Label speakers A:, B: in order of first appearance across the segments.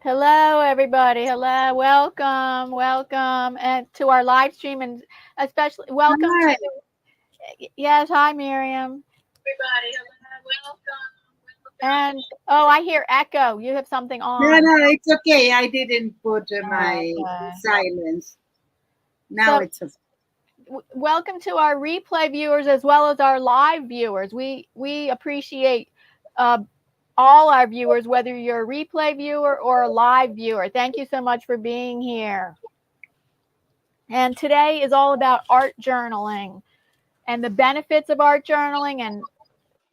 A: Hello, everybody. Hello, welcome, and to our live stream, and especially welcome
B: Hi.
A: to. Yes, hi, Myriam.
B: Everybody, hello, welcome.
A: And oh, I hear echo. You have something
B: No,
A: on.
B: no, it's okay. I didn't put my
A: Okay.
B: silence. Now
A: So,
B: it's okay.
A: welcome to our replay viewers as well as our live viewers. We appreciate uh, all our viewers, whether you're a replay viewer or a live viewer. Thank you so much for being here. And today is all about art journaling and the benefits of art journaling, and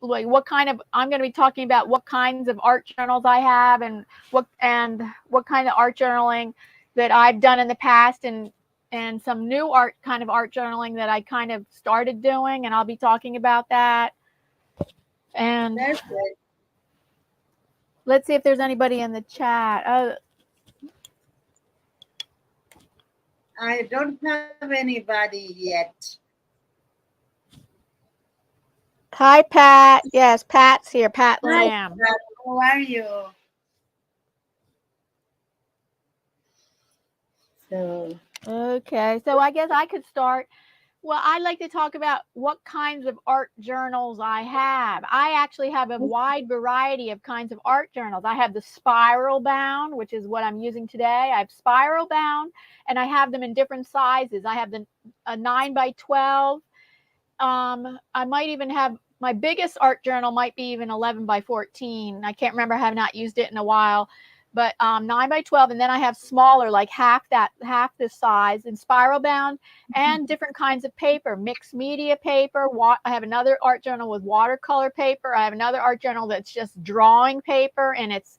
A: like what kind of, I'm going to be talking about what kinds of art journals I have, and what kind of art journaling that I've done in the past, and some new art journaling that I kind of started doing, and I'll be talking about that. And
B: Perfect.
A: let's see if there's anybody in the chat.
B: I don't have anybody yet.
A: Hi, Pat. Yes, Pat's here. Pat
B: Hi,
A: Lamb.
B: Brad. How are you? So,
A: Okay, so I guess I could start. Well, I'd like to talk about what kinds of art journals I have. I actually have a wide variety of kinds of art journals. I have the spiral bound, which is what I'm using today. I have spiral bound, and I have them in different sizes. I have a 9 by 12. I might even have my biggest art journal might be even 11 by 14. I can't remember. I have not used it in a while, but 9 by 12. And then I have smaller, like half this size, in spiral bound, and different kinds of paper, mixed media paper. I have another art journal with watercolor paper. I have another art journal that's just drawing paper, and it's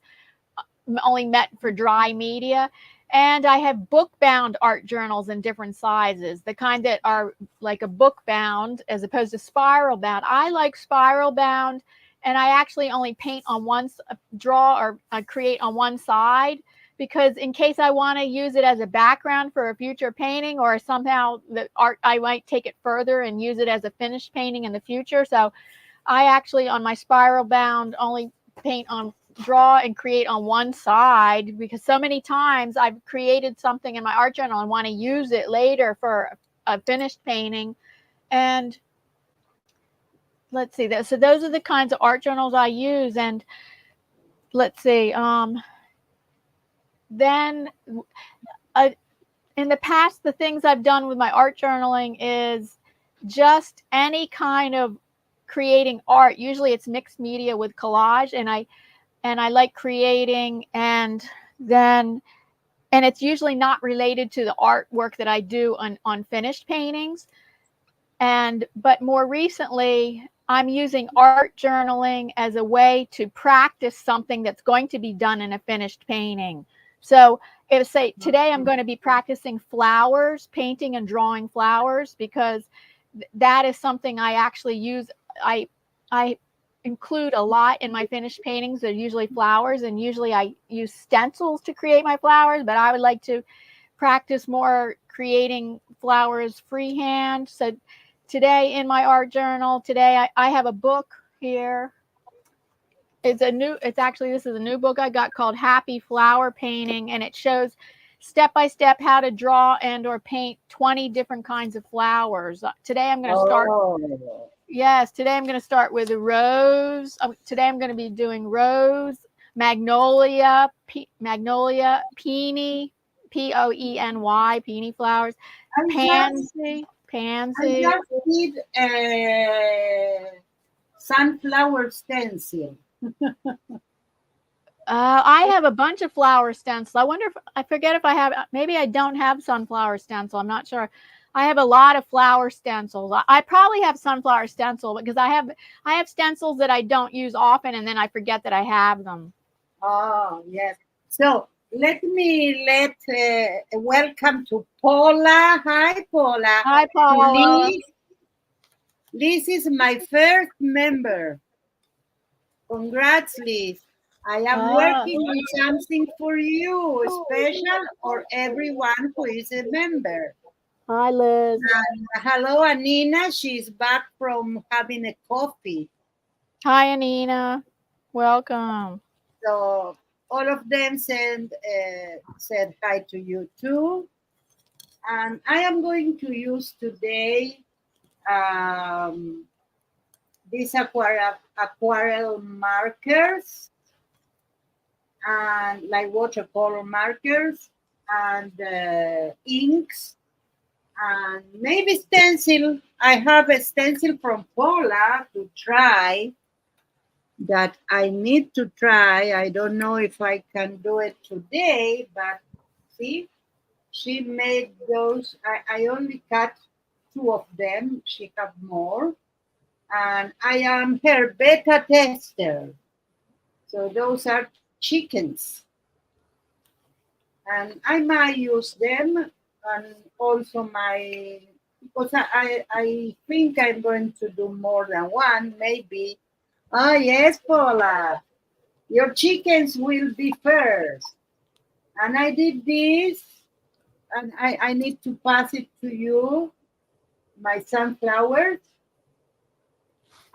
A: only meant for dry media. And I have book bound art journals in different sizes, the kind that are like a book bound as opposed to spiral bound. I like spiral bound, and I actually only paint on one, draw or create on one side, because in case I want to use it as a background for a future painting, or somehow the art, I might take it further and use it as a finished painting in the future. So I actually, on my spiral bound, only paint on, draw and create on one side, because so many times I've created something in my art journal and want to use it later for a finished painting. And let's see, so those are the kinds of art journals I use. And let's see, then uh, in the past, the things I've done with my art journaling is just any kind of creating art. Usually it's mixed media with collage, and I like creating, then and it's usually not related to the artwork that I do on finished paintings. But more recently, I'm using art journaling as a way to practice something that's going to be done in a finished painting. So if, say, today I'm going to be practicing flowers, painting and drawing flowers, because that is something I actually use. I include a lot in my finished paintings. They're usually flowers, and usually I use stencils to create my flowers, but I would like to practice more creating flowers freehand. So today in my art journal, today I have a book here. It's actually, this is a new book I got called Happy Flower Painting, and it shows step by step how to draw and or paint 20 different kinds of flowers. Today I'm going to start.
B: oh,
A: Yes, today I'm going to start with a rose. Today I'm going to be doing rose, magnolia, magnolia, peony, Poeny, peony flowers,
B: I just,
A: pansy,
B: I
A: pansy.
B: just did a sunflower stencil.
A: I have a bunch of flower stencils. I wonder if, I forget if I have, maybe I don't have sunflower stencil. I'm not sure. I have a lot of flower stencils. I probably have sunflower stencil because I have stencils that I don't use often, and then I forget that I have them.
B: Oh, yes. So welcome to Paula. Hi, Paula.
A: Hi,
B: To
A: Paula.
B: Liz. Liz is my first member. Congrats, Liz. I am
A: Ah,
B: working on something for you, special or everyone who is a member.
A: hi, Liz.
B: Hello, Anina. She's back from having a coffee.
A: Hi, Anina. Welcome.
B: So, all of them said hi to you too. And I am going to use today um, these aquarel markers and like watercolor markers and inks and maybe stencil. I have a stencil from Paula to try that I need to try. I don't know if I can do it today, but see, she made those. I only cut two of them. She have more. And I am her beta tester. So those are chickens. And I might use them and also my because I think I'm going to do more than one, maybe. Ah yes, Paula. Your chickens will be first. And I did this and I need to pass it to you, my sunflowers.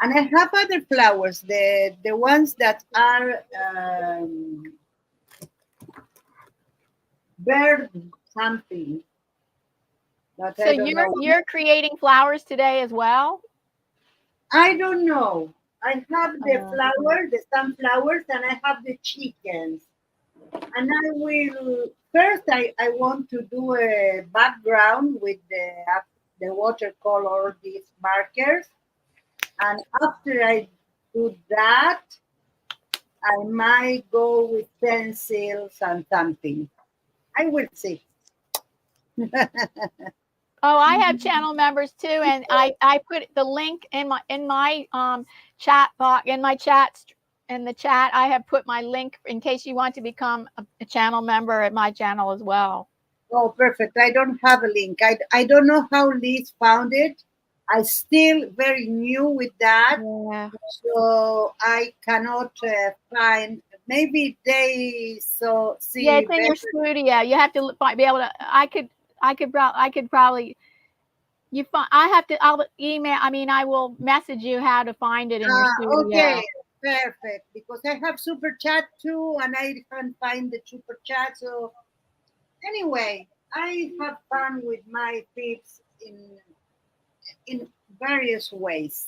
B: And I have other flowers, the ones that are bird something that
A: So
B: I don't know.
A: you're creating flowers today as well?
B: I don't know. I have the
A: Uh,
B: flowers, the sunflowers, and I have the chickens. And I will first. I want to do a background with the watercolor, these markers, and after I do that, I might go with pencils and something. I will see.
A: oh, I have channel members too, and I put the link in my chat box in my chats in the chat. I have put my link in case you want to become a channel member at my channel as well.
B: Oh, perfect. I don't have a link. I don't know how Liz found it. I still very new with that,
A: Yeah.
B: so I cannot find. Maybe they so
A: Yeah,
B: see
A: it's in your
B: better.
A: studio. You have to be able to. I could probably. You find. I have to. I'll email. I mean, I will message you how to find it in your
B: Okay,
A: studio.
B: perfect. Because I have super chat too, and I can't find the super chat. So anyway, I have fun with my tips in various ways.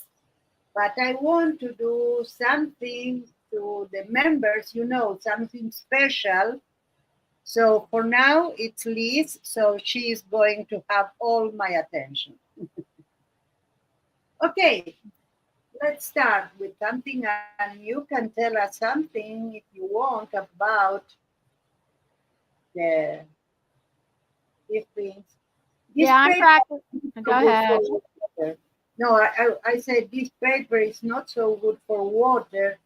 B: But I want to do something to the members, something special. So for now, it's Liz, so she is going to have all my attention. Okay, let's start with something, and you can tell us something if you want about the these things. This
A: Yeah, I'm
B: paper
A: practicing.
B: is
A: Go
B: so good for
A: ahead.
B: water. No, I said this paper is not so good for water.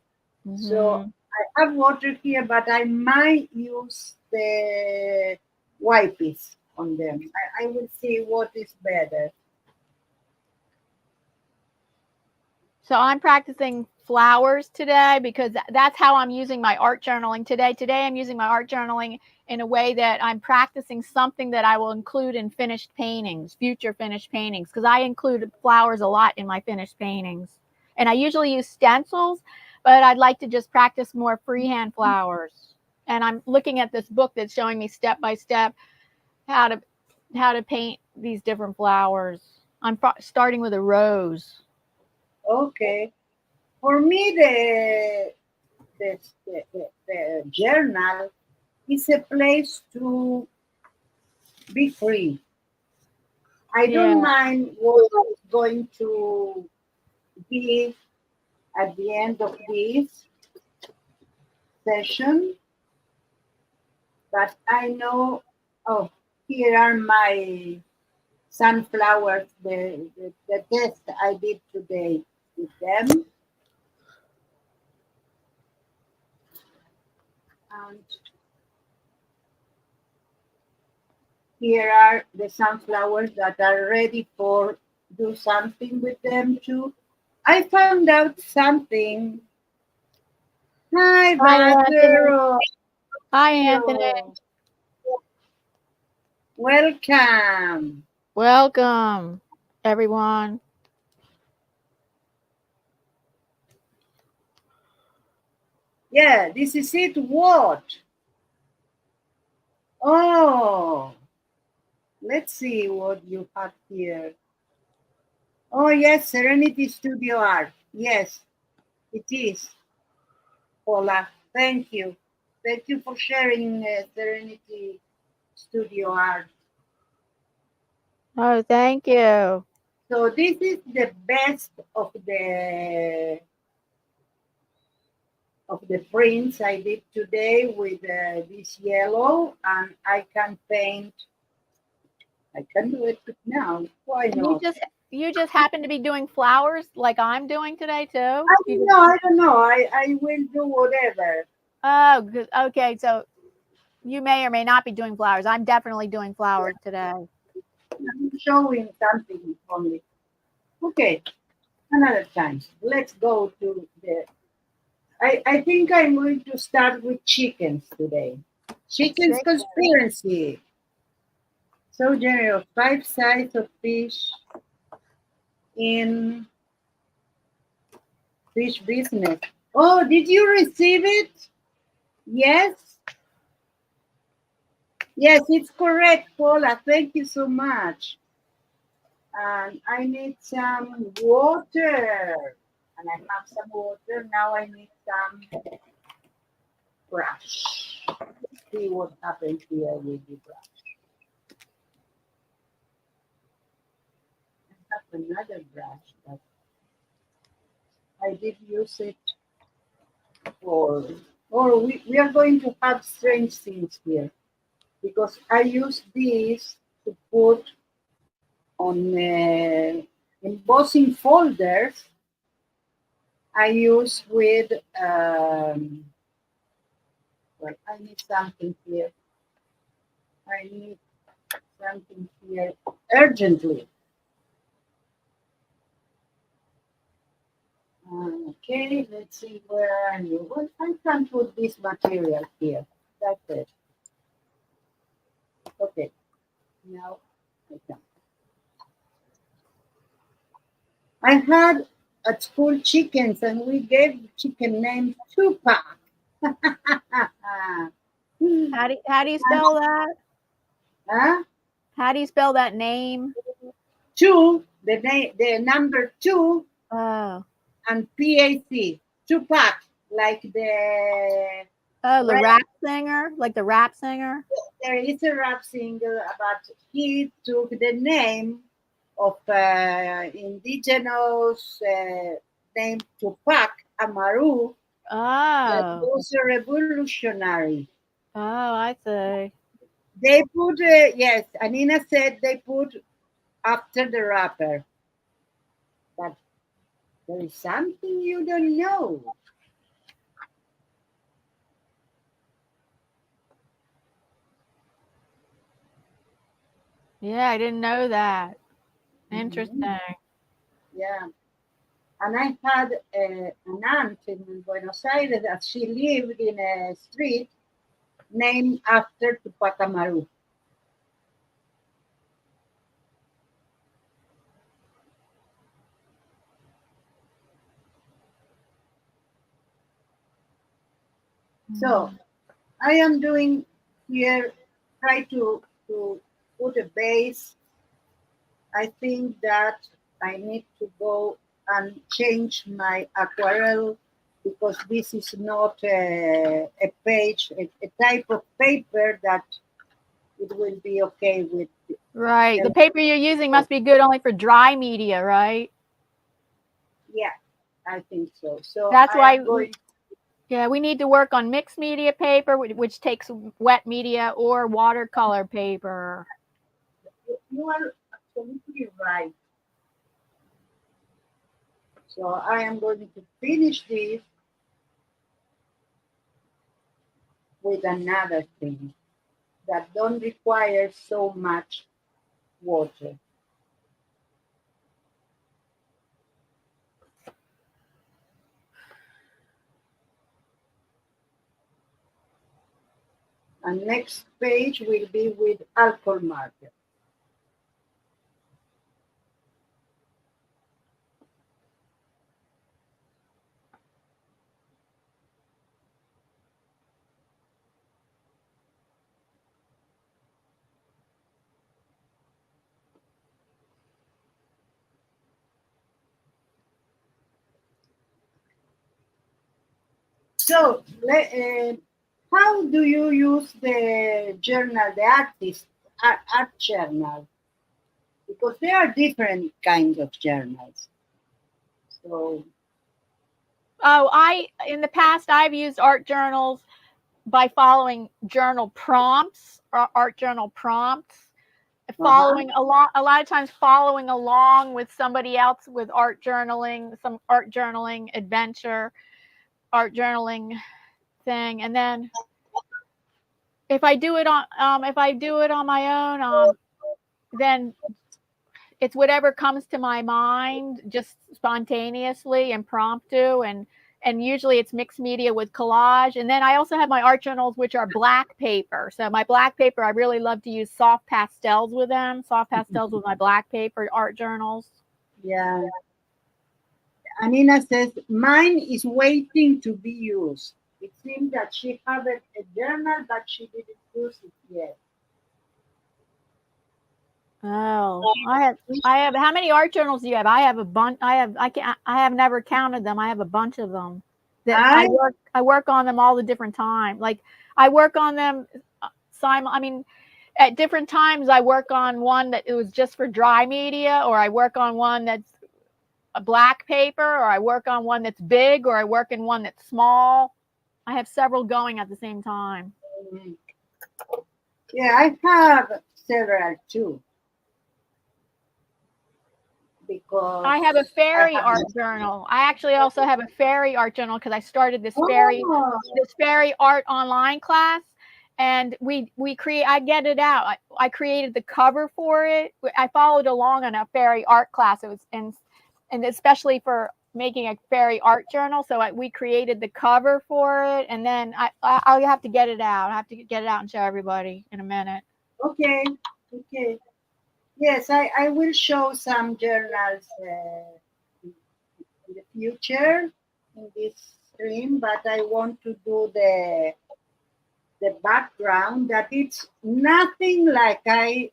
B: So
A: Hmm.
B: I have water here, but I might use the wipes on them. I will see what is better.
A: So I'm practicing flowers today because that's how I'm using my art journaling today. Today I'm using my art journaling in a way that I'm practicing something that I will include in finished paintings, future finished paintings, because I include flowers a lot in my finished paintings. And I usually use stencils, but I'd like to just practice more freehand flowers. And I'm looking at this book that's showing me step by step how to how to paint these different flowers. I'm starting with a rose.
B: Okay. For me, the journal is a place to be free. I
A: Yeah.
B: don't mind what is going to be at the end of this session, but I know, oh, here are my sunflowers, the test I did today with them. And here are the sunflowers that are ready for do something with them too. I found out something. Hi,
A: Hi, Anthony.
B: Badgero.
A: Hi, Anthony.
B: You. Welcome.
A: Welcome, everyone.
B: Yeah, this is it. What? Oh, let's see what you have here. Oh, yes, Serenity Studio Art. Yes, it is. Paula, thank you. Thank you for sharing Serenity Studio Art.
A: Oh, thank you.
B: So this is the best of the prints I did today with this yellow, and I can paint. I can do it now. Why
A: You
B: not?
A: just you just happen to be doing flowers like I'm doing today too.
B: I
A: You
B: don't
A: just,
B: know. I don't know. I will do whatever.
A: oh, okay. So you may or may not be doing flowers. I'm definitely doing flowers today.
B: I'm showing something only. Okay, another time. Let's go to the. I think I'm going to start with chickens today. Chickens
A: Chicken.
B: conspiracy. So general. Five sides of fish in fish business. Oh, did you receive it? Yes. Yes, it's correct, Paula. Thank you so much. And I need some water. And I have some water. Now I need some brush. Let's see what happens here with the brush. I have another brush, but I did use it for. Or we are going to have strange things here because I use this to put on embossing folders. I use with well, I need something here. I need something here urgently. Okay, let's see where are you. Well, I can put this material here. That's it. Okay, now I can. I had at school chickens, and we gave chicken name Tupac.
A: How do you spell that?
B: Huh?
A: How do you spell that name?
B: Two, the number two,
A: Oh,
B: and PAC, Tupac, like the
A: oh, the
B: rap.
A: rap singer, like the rap singer.
B: There is a rap singer about he took the name of indigenous name Tupac Amaru that
A: Oh,
B: was a revolutionary.
A: oh, I see.
B: They put yes, Anina said they put after the rapper, but there is something you don't know.
A: Yeah, I didn't know that.
B: Mhm.
A: Interesting.
B: Yeah. And I had an aunt in Buenos Aires that she lived in a street named after Tupac Amaru. So
A: Mm.
B: I am doing here, try to put a base. I think that I need to go and change my aquarelle because this is not a page, a type of paper that it will be okay with.
A: Right. The paper you're using must be good only for dry media, right?
B: Yeah, I think so. So
A: That's
B: I
A: why,
B: am going.
A: yeah, we need to work on mixed media paper, which takes wet media, or watercolor paper.
B: You are absolutely right. So I am going to finish this with another thing that don't require so much water. And next page will be with alcohol marker. So, how do you use the journal, the art journal? Because there are different kinds of journals. So,
A: Oh, in the past I've used art journals by following journal prompts or art journal prompts,
B: uh-huh.
A: a lot of times following along with somebody else with art journaling, some art journaling adventure, art journaling thing, and then if I do it on my own, then it's whatever comes to my mind just spontaneously, impromptu, and usually it's mixed media with collage. And then I also have my art journals, which are black paper. So my black paper, I really love to use soft pastels with them, soft pastels with my black paper art journals.
B: Yeah. Anina says, mine is waiting to be used. It seems that she had a journal, but she didn't use it yet.
A: Oh, I have how many art journals do you have? I have a bunch. I have never counted them. I have a bunch of them that
B: I
A: I work on them all the different time. Like I work on them I mean at different times I work on one that it was just for dry media, or I work on one that's a black paper, or I work on one that's big, or I work in one that's small. I have several going at the same time.
B: mm, yeah, I have several too because
A: I have a
B: I
A: fairy
B: have.
A: art journal. I actually also have a fairy art journal because I started
B: Oh,
A: this fairy art online class, and we create I get it out. I created the cover for it. I followed along on a fairy art class. It was and especially for making a fairy art journal. So we created the cover for it, and then I'll have to get it out. I have to get it out and show everybody in a minute.
B: okay, okay. Yes, I will show some journals in the future in this stream, but I want to do the background that it's nothing like I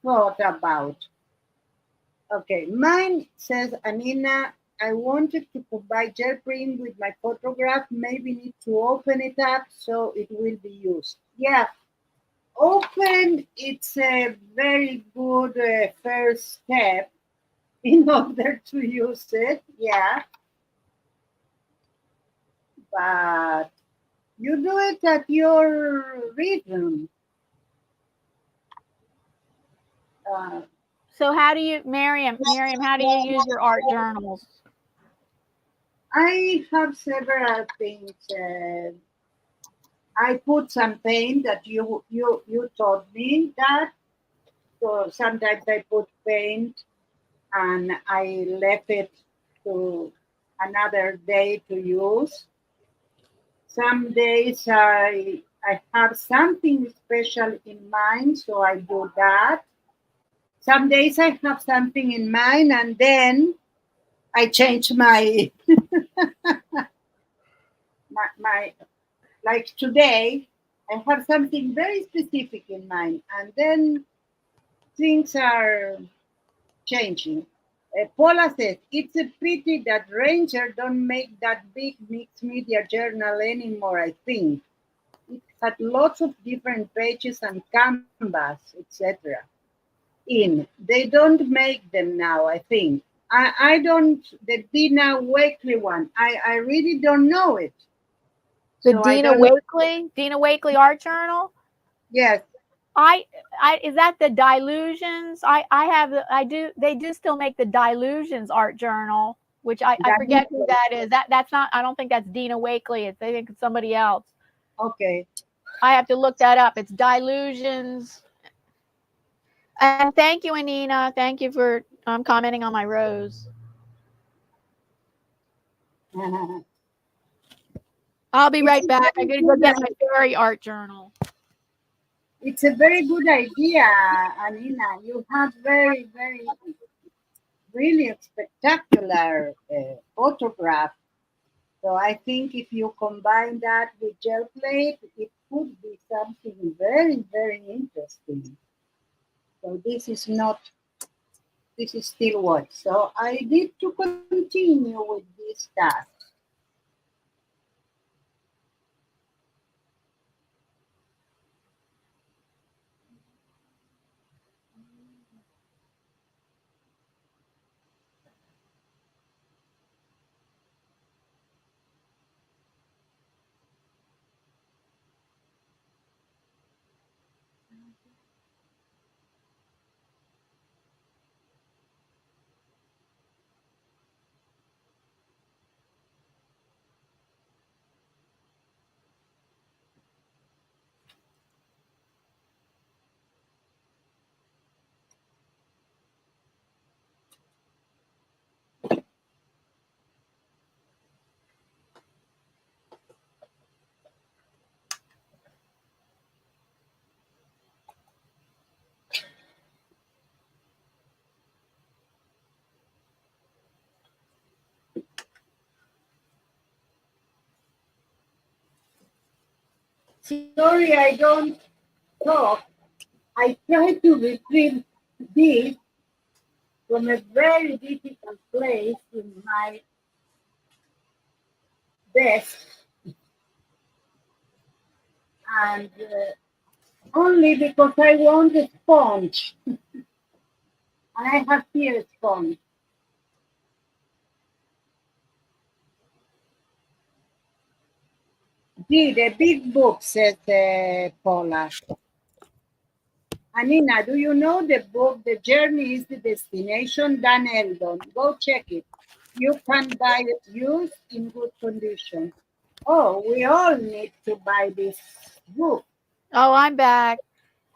B: thought about. Okay, mine says, Anina, I wanted to combine gel print with my photograph. Maybe need to open it up so it will be used. Yeah, open. It's a very good first step in order to use it. Yeah, but you do it at your rhythm. Uh,
A: So how do you, Miriam, how do you use your art journals?
B: I have several things. I put some paint that you taught me that. So sometimes I put paint and I left it to another day to use. Some days I have something special in mind, so I do that. Some days I have something in mind and then I change my like today I have something very specific in mind and then things are changing. Paula says it's a pity that Ranger don't make that big mixed media journal anymore. I think it had lots of different pages and canvas, etc. In they don't make them now. I think I don't the Dina Wakely one. I really don't know it,
A: The
B: so I don't.
A: Dina Wakely Art Journal.
B: Yes,
A: I, is that the Dilutions? I have I do they do still make the Dilutions Art Journal, which I
B: that is
A: forget who that is. That's not I don't think that's Dina Wakely. I think it's somebody else.
B: okay.
A: I have to look that up. It's Dilutions. And thank you, Anina. Thank you for commenting on my rose. I'll be
B: It's
A: right
B: a
A: back. I'm
B: very
A: gonna go
B: good.
A: get my fairy art journal.
B: It's a very good idea, Anina. You have very really spectacular photograph. So I think if you combine that with gel plate, it could be something very interesting. So this is not. This is still work. So I need to continue with this task. Sorry, I don't talk. I try to retrieve this from a very difficult place in my desk, and only because I want a sponge, and I have here a sponge. The big book, says Paula. Anina, do you know the book, The Journey is the Destination? Dan Eldon. Go check it. You can buy it used in good condition. Oh, we all need to buy this book.
A: Oh, I'm back.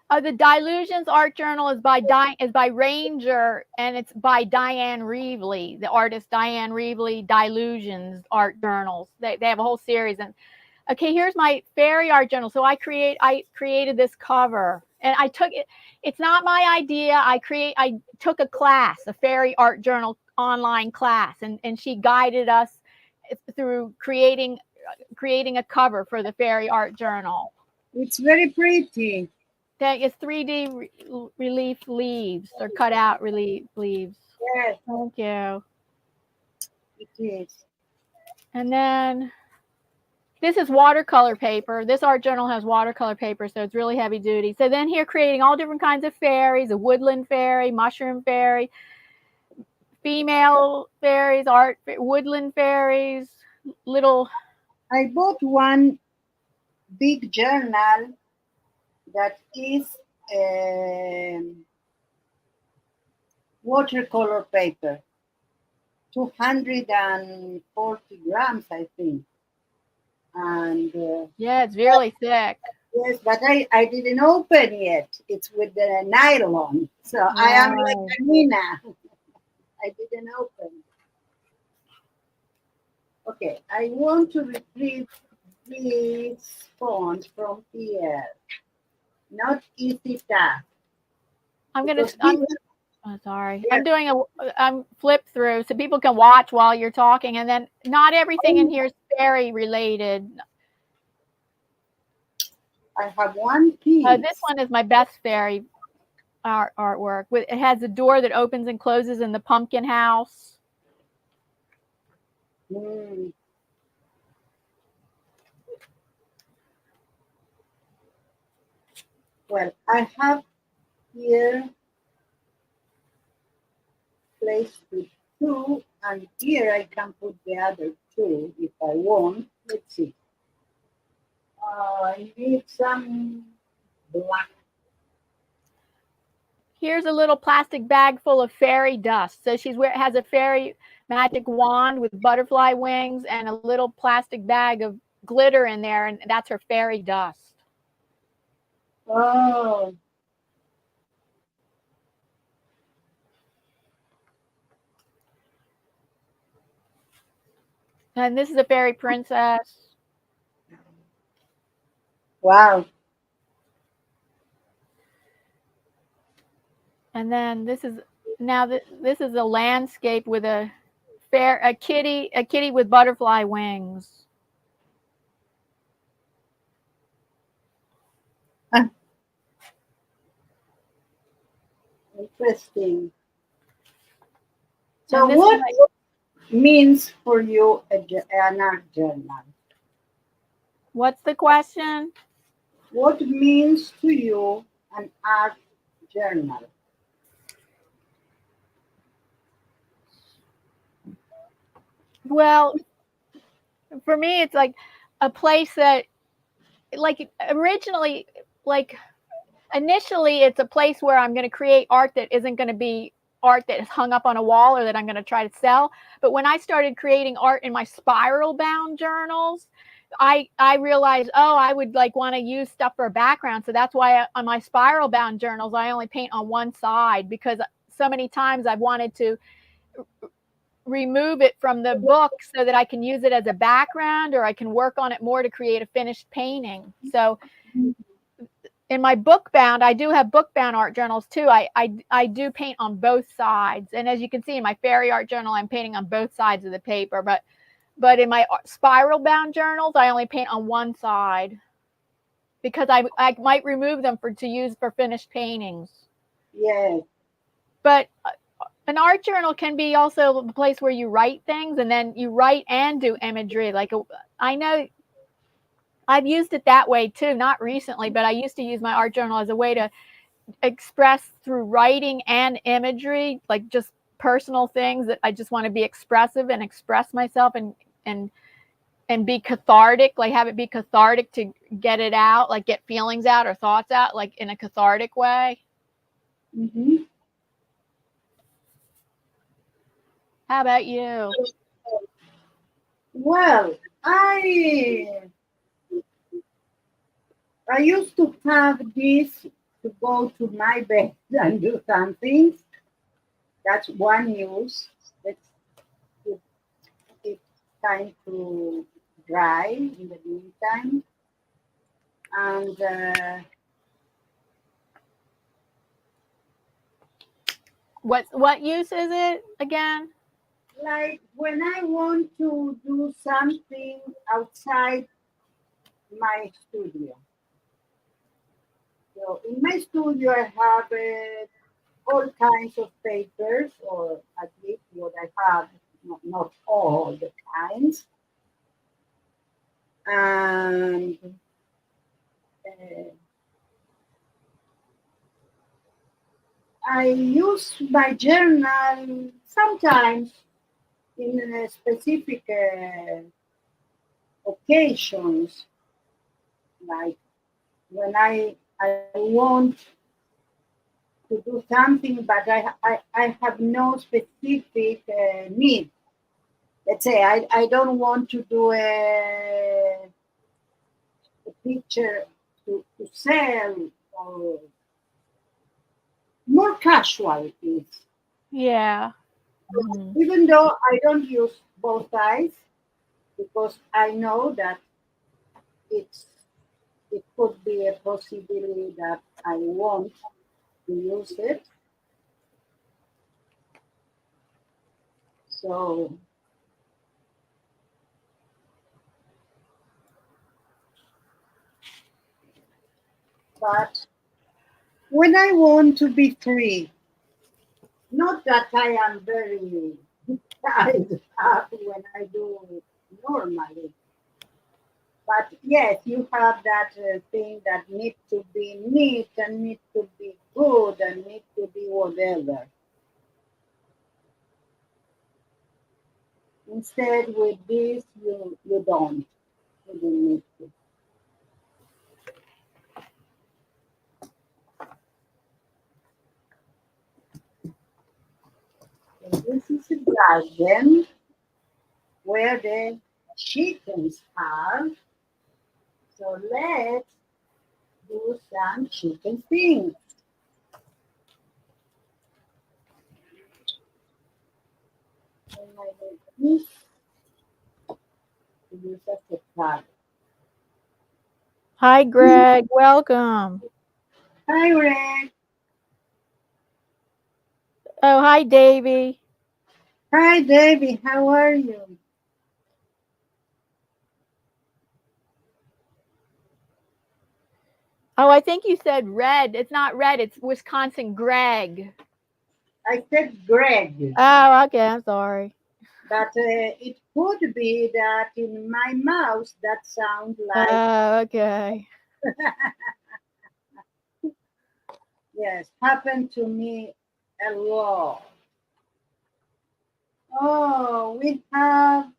A: The Dilutions Art Journal is by Ranger, and it's by Diane Reevely, the artist Diane Reevely. Dilusions Art Journals. They have a whole series. And okay, here's my fairy art journal. So I created this cover, and I took it. It's not my idea. I took a class, a fairy art journal online class, and she guided us through creating a cover for the fairy art journal.
B: It's very pretty.
A: That is 3D relief leaves, or cut out relief leaves.
B: Yes,
A: Thank you.
B: it is.
A: And then this is watercolor paper. This art journal has watercolor paper, so it's really heavy duty. So then here, creating all different kinds of fairies: a woodland fairy, mushroom fairy, female fairies, woodland fairies, little.
B: I bought one big journal that is watercolor paper, 240 grams, I think. And
A: Yeah, it's really thick.
B: yes, but I didn't open yet. It's with the nylon. So I am like
A: Right.
B: Nina. I didn't open. Okay, I want to retrieve this font from here. Not easy task.
A: I'm gonna.
B: Because
A: I'm.
B: these
A: Oh, sorry.
B: are-
A: I'm doing I'm flip through so people can watch while you're talking, and then not everything in here is fairy related.
B: I have one
A: This
B: piece.
A: one is my best fairy artwork. It has a door that opens and closes in the pumpkin house.
B: Hmm. Well, I have here place to two, and here I can put the other two if I want. Let's see. I need some black.
A: Here's a little plastic bag full of fairy dust. So has a fairy magic wand with butterfly wings and a little plastic bag of glitter in there, and that's her fairy dust.
B: Oh,
A: And this is a fairy princess.
B: wow.
A: And then this is this is a landscape with a kitty with butterfly wings.
B: Interesting.
A: And
B: So,
A: this
B: what
A: is
B: means for you an art journal?
A: what's the question?
B: What means to you an art journal?
A: Well, for me, it's like a place that, like, initially, it's a place where I'm going to create art that isn't going to be art that is hung up on a wall or that I'm going to try to sell. But when I started creating art in my spiral bound journals, I realized, oh, I would like want to use stuff for a background. So that's why on my spiral bound journals, I only paint on one side, because so many times I've wanted to remove it from the book so that I can use it as a background, or I can work on it more to create a finished painting. So in my book bound, I do have book bound art journals too. I do paint on both sides. And as you can see in my fairy art journal, I'm painting on both sides of the paper. But in my spiral bound journals, I only paint on one side. because I might remove them to use for finished paintings.
B: Yes.
A: But an art journal can be also a place where you write things, and then you write and do imagery. Like I know I've used it that way too, not recently, but I used to use my art journal as a way to express through writing and imagery, like just personal things that I just want to be expressive and express myself and and be cathartic, like have it be cathartic to get it out, like get feelings out or thoughts out, like in a cathartic way.
B: Mm-hmm.
A: How about you?
B: Well, I used to have this to go to my bed and do something. That's one use. Let's give it time to dry in the meantime. And
A: What use is it again?
B: like when I want to do something outside my studio. So in my studio, I have all kinds of papers, or at least what I have, not all the kinds. And uh, I use my journal sometimes in specific occasions, like when I want to do something, but I have no specific need. Let's say I don't want to do a picture to sell, or more casual things.
A: Yeah. Mhm.
B: Even though I don't use both eyes, because I know that it's it could be a possibility that I want to use it. So, but when I want to be free, not that I am very tired when I do it normally, but yes, you have that thing that need to be neat and need to be good and need to be whatever. Instead, with this, you don't. You don't need to. So this is a garden where the chickens are. So let's do some chicken things. And I will use to use as a card.
A: Hi, Greg. Welcome.
B: Hi, Red.
A: Oh, hi, Davy.
B: Hi, Debbie. How are you?
A: Oh, I think you said red. It's not red. It's Wisconsin Greg.
B: I said Greg,
A: Oh, okay. I'm sorry.
B: but it could be that in my mouth that sounds like
A: Oh, okay.
B: yes, happened to me a lot. Oh, we have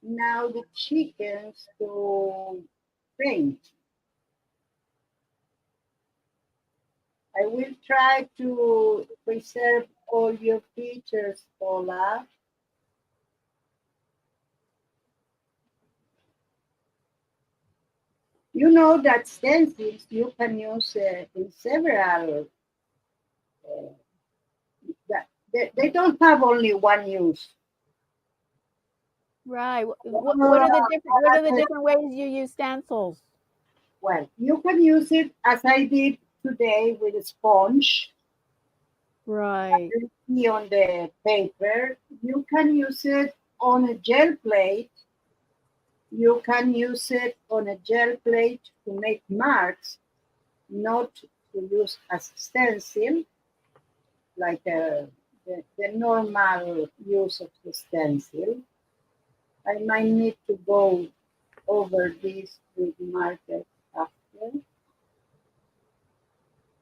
B: now the chickens to paint. I will try to preserve all your pictures, Paula. You know that stencils you can use in several. Uh, that they don't have only one use.
A: Right. What are the different ways you use stencils?
B: Well, you can use it as I did today with a sponge.
A: Right.
B: You see on the paper. You can use it on a gel plate. You can use it on a gel plate to make marks, not to use as stencil, like the normal use of the stencil. I might need to go over this with markers after.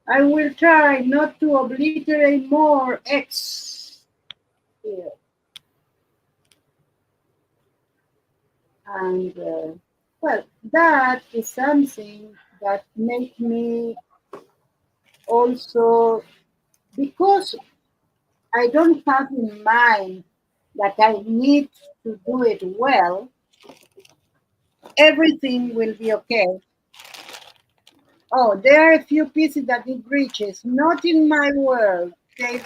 B: I will try not to obliterate more X here. And well, that is something that make me also, because I don't have in mind that I need to do it well, everything will be okay. Oh, there are a few pieces that need breaches. Not in my world. Says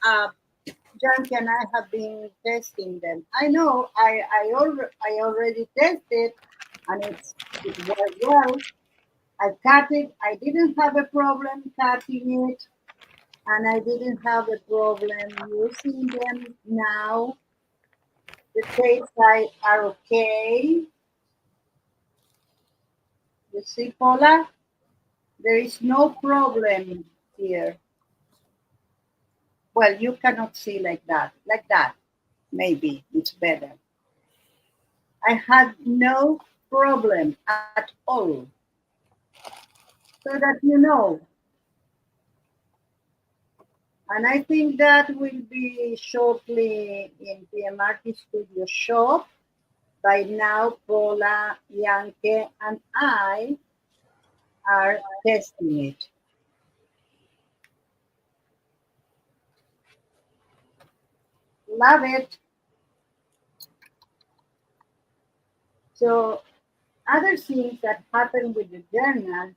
B: Janky and I have been testing them. I know I already tested and it worked well. I cut it. I didn't have a problem cutting it, and I didn't have a problem using them now. The tapes are okay. You see, Paula, there is no problem here. Well, you cannot see like that. Like that, maybe it's better. I had no problem at all. So that you know. And I think that will be shortly in PMRT Studio Shop. By now, Paula, Yankee, and I are testing it. Love it. So, other things that happen with the journals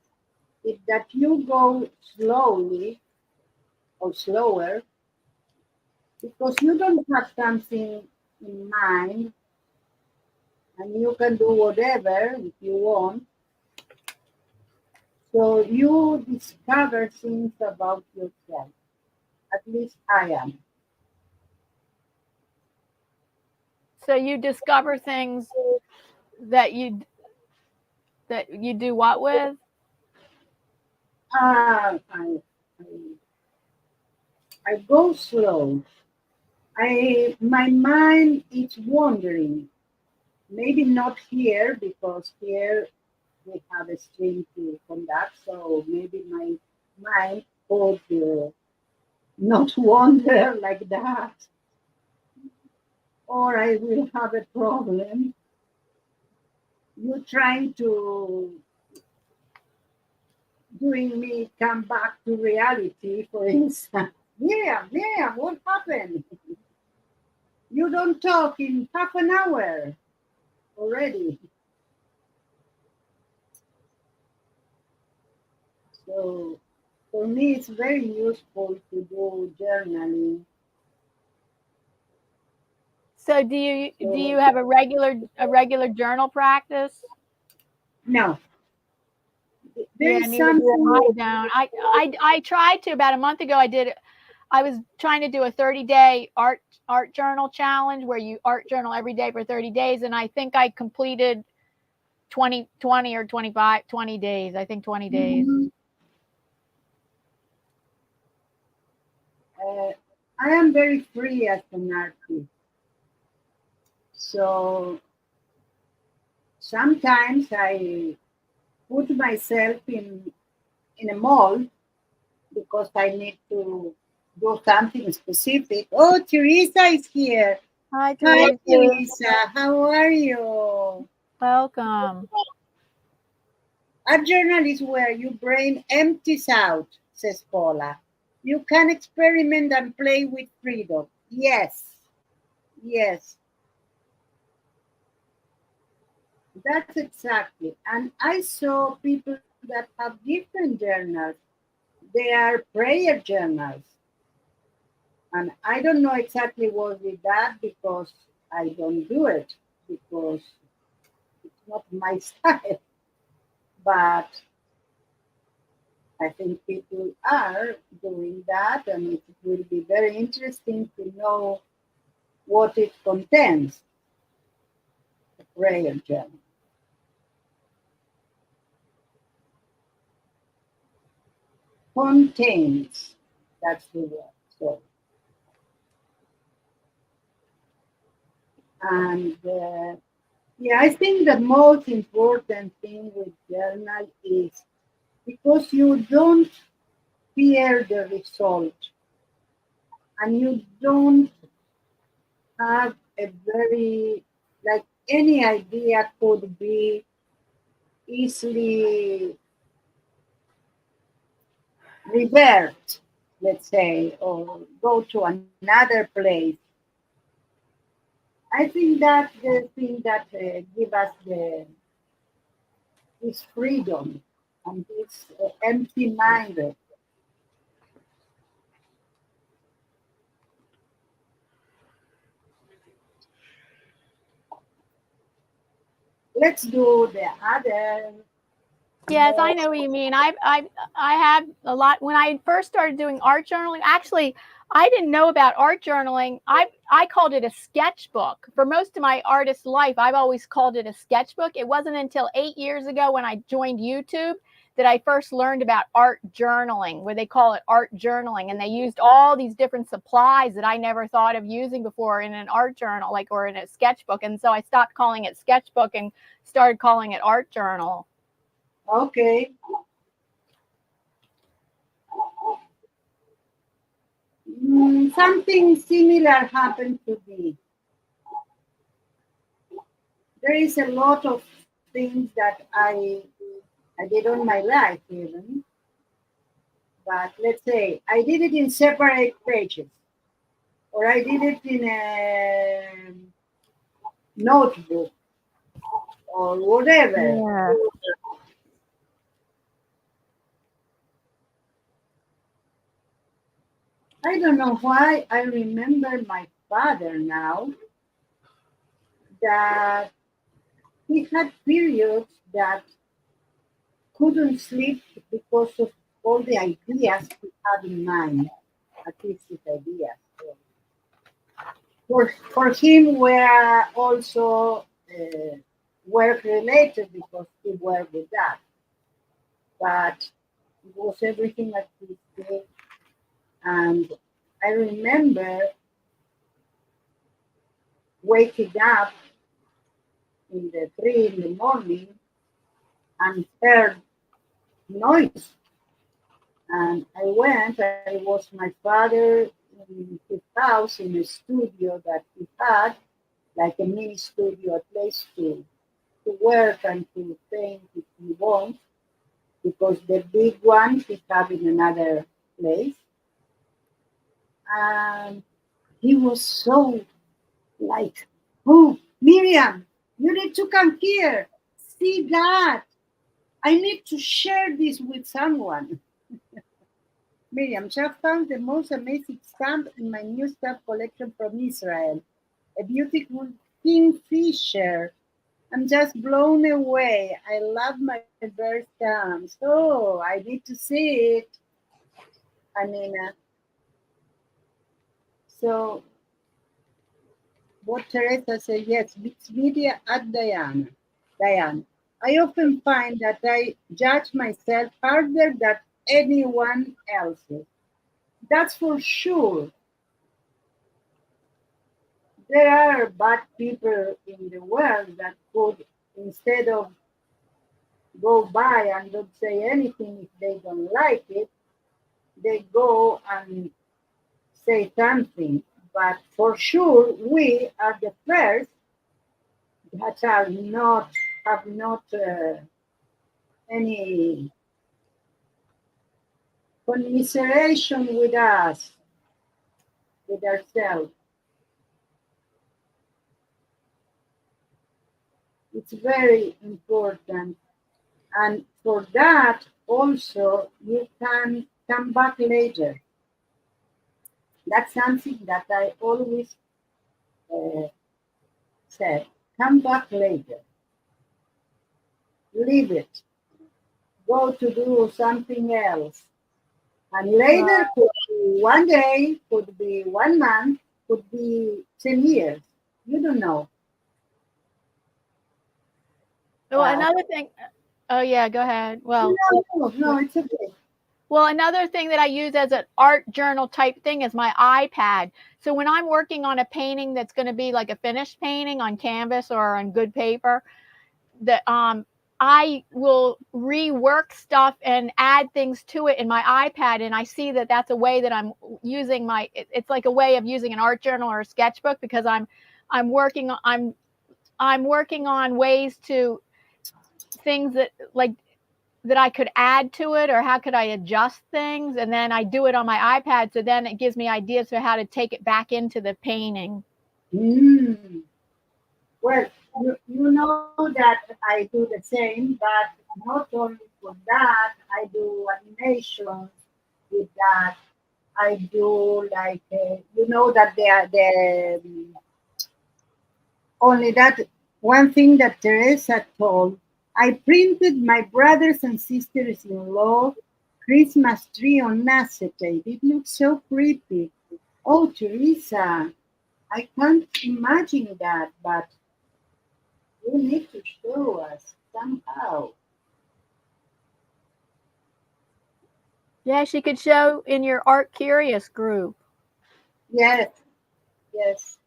B: is that you go slowly or slower because you don't have something in mind and you can do whatever if you want. So you discover things about yourself. At least I am.
A: So you discover things that you do what with?
B: I I go slow. My mind is wandering. Maybe not here because here we have a stream to conduct. So maybe my mind could not wander like that, or I will have a problem. You trying to doing me come back to reality, for instance. Myriam, what happened? You don't talk in half an hour already. So for me, it's very useful to do journaling.
A: So do you
B: So
A: have a regular journal practice?
B: no, there
A: Yeah,
B: is
A: neither do
B: something.
A: I. Don't. I tried to about a month ago. I was trying to do a 30-day art journal challenge where you art journal every day for 30 days, and I think I completed 20 or 25 20 days. I think 20 days.
B: Mhm. Uh, I am very free as an artist. So sometimes I put myself in a mold because I need to do something specific. Oh, Teresa is here.
A: Hi,
B: Hi,
A: Teresa.
B: Teresa. How are you?
A: Welcome.
B: A journal is where your brain empties out, says Paula. You can experiment and play with freedom. Yes, yes, that's exactly. And I saw people that have different journals. They are prayer journals. And I don't know exactly what with that because I don't do it because it's not my style. But I think people are doing that, and it will be very interesting to know what it contains. prayer journal. Contains, that's the word. So, and yeah, I think the most important thing with journal is because you don't fear the result and you don't have a very, like any idea could be easily revert, let's say, or go to another place. I think that the thing that give us this freedom and this empty-minded. Let's do the other
A: Yes, I
B: more.
A: know what you mean. I have a lot. When I first started doing art journaling, actually, I didn't know about art journaling. I called it a sketchbook. For most of my artist life, I've always called it a sketchbook. It wasn't until 8 years ago when I joined YouTube that I first learned about art journaling, where they call it art journaling, and they used all these different supplies that I never thought of using before in an art journal, like or in a sketchbook. And so I stopped calling it sketchbook and started calling it art journal.
B: Okay. Something similar happened to me. There is a lot of things that I did on my life even, but let's say I did it in separate pages, or I did it in a notebook or whatever.
A: Yeah.
B: I don't know why I remember my father now that he had periods that couldn't sleep because of all the ideas he had in mind, artistic ideas. So for him were also work related because he worked with that, but it was everything artistic. And I remember waking up in the 3 in the morning and heard noise. And I went, I was my father in his house in a studio that he had, like a mini studio, a place to work and to paint if he wants, because the big one he have in another place. And he was so like, oh, Myriam, you need to come here. See that. I need to share this with someone. Miriam, just found the most amazing stamp in my new stamp collection from Israel. A beautiful kingfisher. I'm just blown away. I love my bird stamps. Oh, I need to see it. I mean, so what Teresa said, yes, mixed media at Diana. Diane. I often find that I judge myself harder than anyone else's. That's for sure. There are bad people in the world that could, instead of go by and don't say anything if they don't like it, they go and say something. But for sure, we are the first that are not have not any commiseration with us, with ourselves. It's very important. And for that, also, you can come back later. That's something that I always uh, said. Come back later. Leave it. Go to do something else. And later could be 1 day, could be 1 month, could be 10 years. You don't know.
A: Well, another thing. Oh yeah, go ahead.
B: No, it's okay.
A: Well, another thing that I use as an art journal type thing is my iPad. So when I'm working on a painting that's going to be like a finished painting on canvas or on good paper, that I will rework stuff and add things to it in my iPad, and I see that that's a way that I'm using it's like a way of using an art journal or a sketchbook, because I'm working I'm working on ways to things that like that I could add to it, or how could I adjust things, and then I do it on my iPad, so then it gives me ideas for how to take it back into the painting.
B: Mm. Well, you know that I do the same, but not only for that, I do animations with that. I do like that only that one thing that Teresa told. I printed my brothers and sisters-in-law Christmas tree on acetate. It looks so pretty. Oh, Teresa, I can't imagine that, but you need to show us somehow.
A: Yeah, she could show in your Art Curious group.
B: Yes, yes,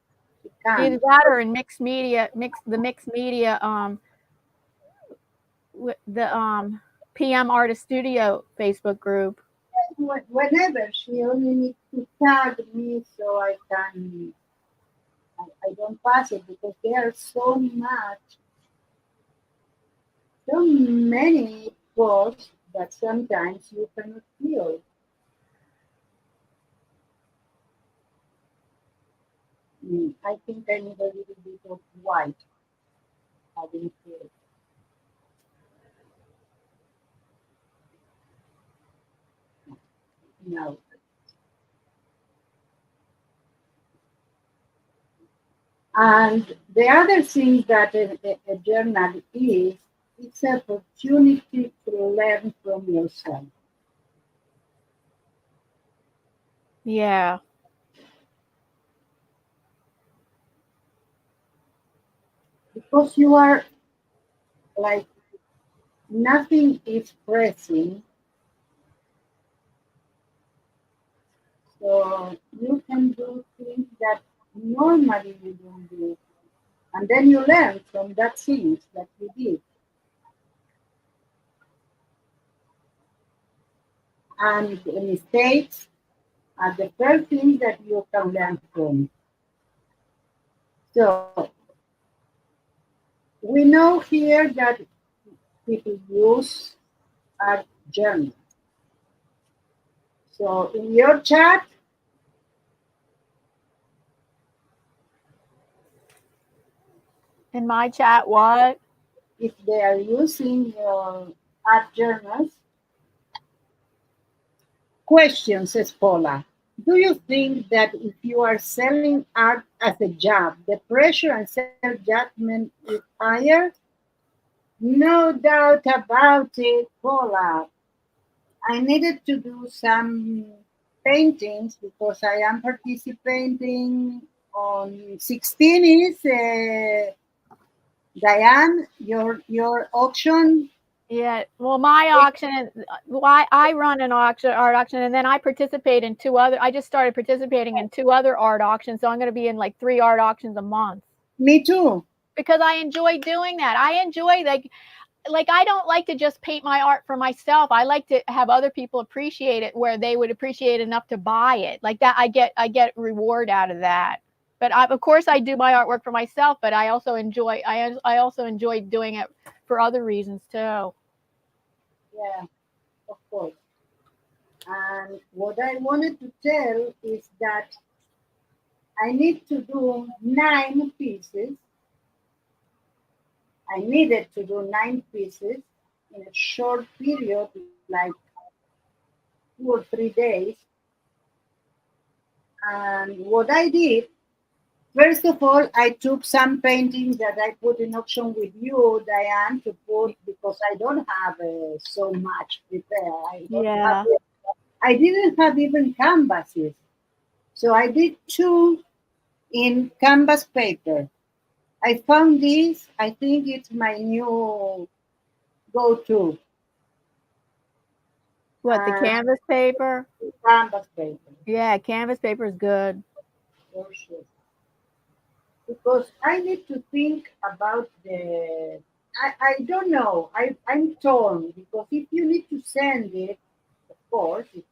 B: you
A: Either
B: can.
A: that or in mixed media the PM Artist Studio Facebook group.
B: Whenever she only needs to tag me so I don't pass it because there are so many posts that sometimes you cannot feel. I think I need a little bit of white adding to it. No. And the other thing that a journal is, it's an opportunity to learn from yourself.
A: Yeah.
B: Because you are like nothing is pressing, so you can do things that normally you don't do. And then you learn from that things that you did. And the mistakes are the first thing that you can learn from. So we know here that people use our journal. So in your chat,
A: In my chat, what?
B: if they are using your art journals, question, says Paula. Do you think that if you are selling art as a job, the pressure and self-judgment is higher? No doubt about it, Paula. I needed to do some paintings because I am participating on 16 is Diane, your auction.
A: Yeah. Well, my auction, why I run an art auction, and then I participate in two other. I just started participating in two other art auctions, so I'm going to be in like 3 art auctions a month
B: Me too.
A: because I enjoy doing that. I enjoy like I don't like to just paint my art for myself. I like to have other people appreciate it where they would appreciate enough to buy it. Like that, I get reward out of that. But of course, I do my artwork for myself. But I also enjoy doing it for other reasons too.
B: Yeah, of course. And what I wanted to tell is that I need to do 9 pieces. I needed to do 9 pieces in a short period, like 2 or 3 days. And what I did, first of all, I took some paintings that I put in auction with you, Diane, to put because I don't have so much prepared.
A: Yeah.
B: I didn't have even canvases. So I did two in canvas paper. I found this. I think it's my new go-to.
A: What, the
B: Uh,
A: canvas paper?
B: Canvas paper,
A: Yeah, canvas paper is good.
B: for sure. Because I need to think about the. I don't know. I'm torn because if you need to send it, of course, if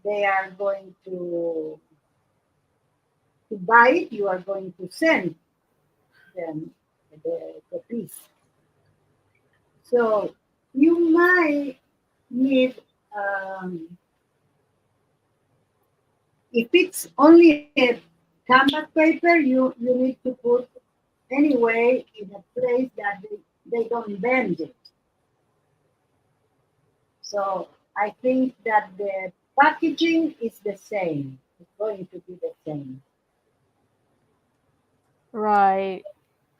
B: they are going to buy it, you are going to send them the piece. So you might need, um, if it's only a canvas paper, you need to put anyway in a place that they don't bend it. So I think that the packaging is the same. It's going to be the same.
A: Right.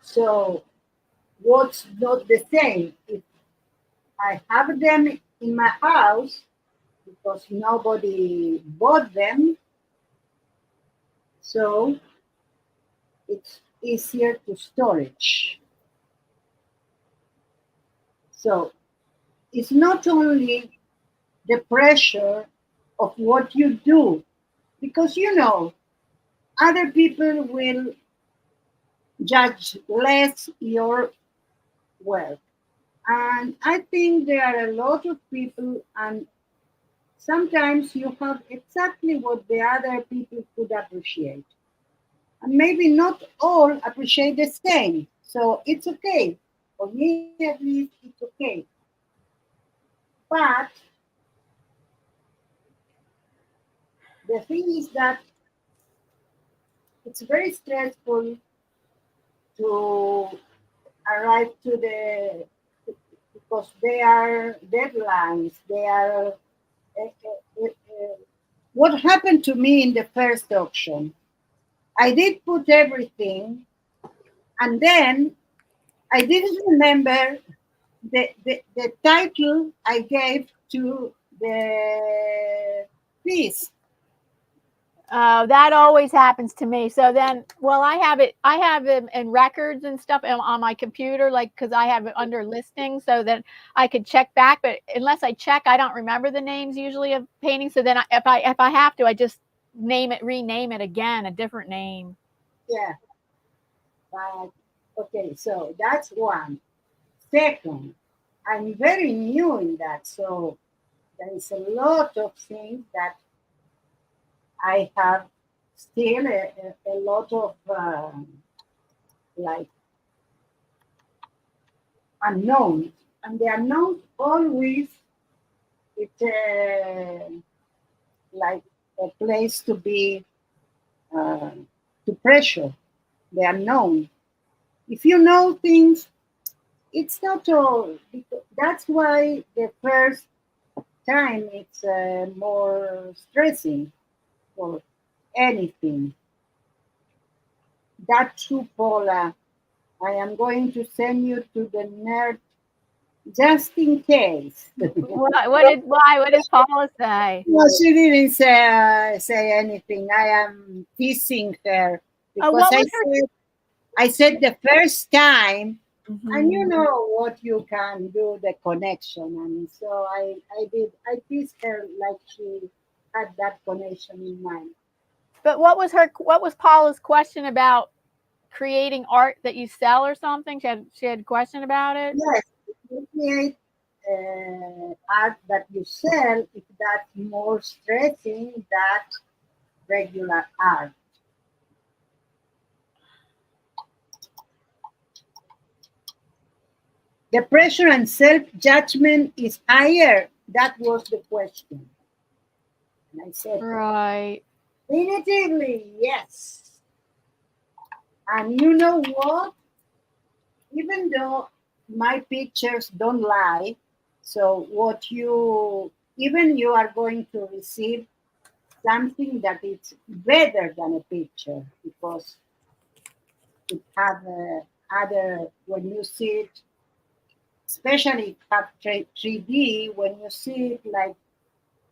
B: So what's not the same? If I have them in my house because nobody bought them, so it's easier to storage. So it's not only the pressure of what you do, because other people will judge less your work. And I think there are a lot of people, and sometimes you have exactly what the other people could appreciate. And maybe not all appreciate the same. So it's okay. For me, at least, it's okay. But the thing is that it's very stressful to arrive to the because they are deadlines. They are what happened to me in the first auction. I did put everything, and then I didn't remember the title I gave to the piece.
A: That always happens to me. So then, well, I have it in records and stuff on my computer, like, because I have it under listings so that I could check back. But unless I check, I don't remember the names usually of paintings. So then if I have to, I just rename it again, a different name.
B: Yeah, but okay, so that's one. Second, I'm very new in that, so there is a lot of things that I have still a lot of like unknowns, and the unknowns always it's like a place to be uh, to pressure the unknown. If you know things, it's not all. That's why the first time it's more stressing for anything. That too, Paula. I am going to send you to the nerd just in case.
A: What did Paula say?
B: No, she didn't say anything. I am teasing her because
A: What was her?
B: I said the first time, and you
A: Mhm.
B: know what you can do the connection, and so I teased her like she had that connection in mind.
A: But what was Paula's question about creating art that you sell or something? She had a question about it.
B: Yes, if you create art that you sell, if that's more stressing than regular art. The pressure and self judgment is higher. That was the question. And I said,
A: Right.
B: definitively, yes. And you know what? Even though my pictures don't lie, so what even you are going to receive something that is better than a picture because it have other, when you see it, especially it have 3D, when you see it like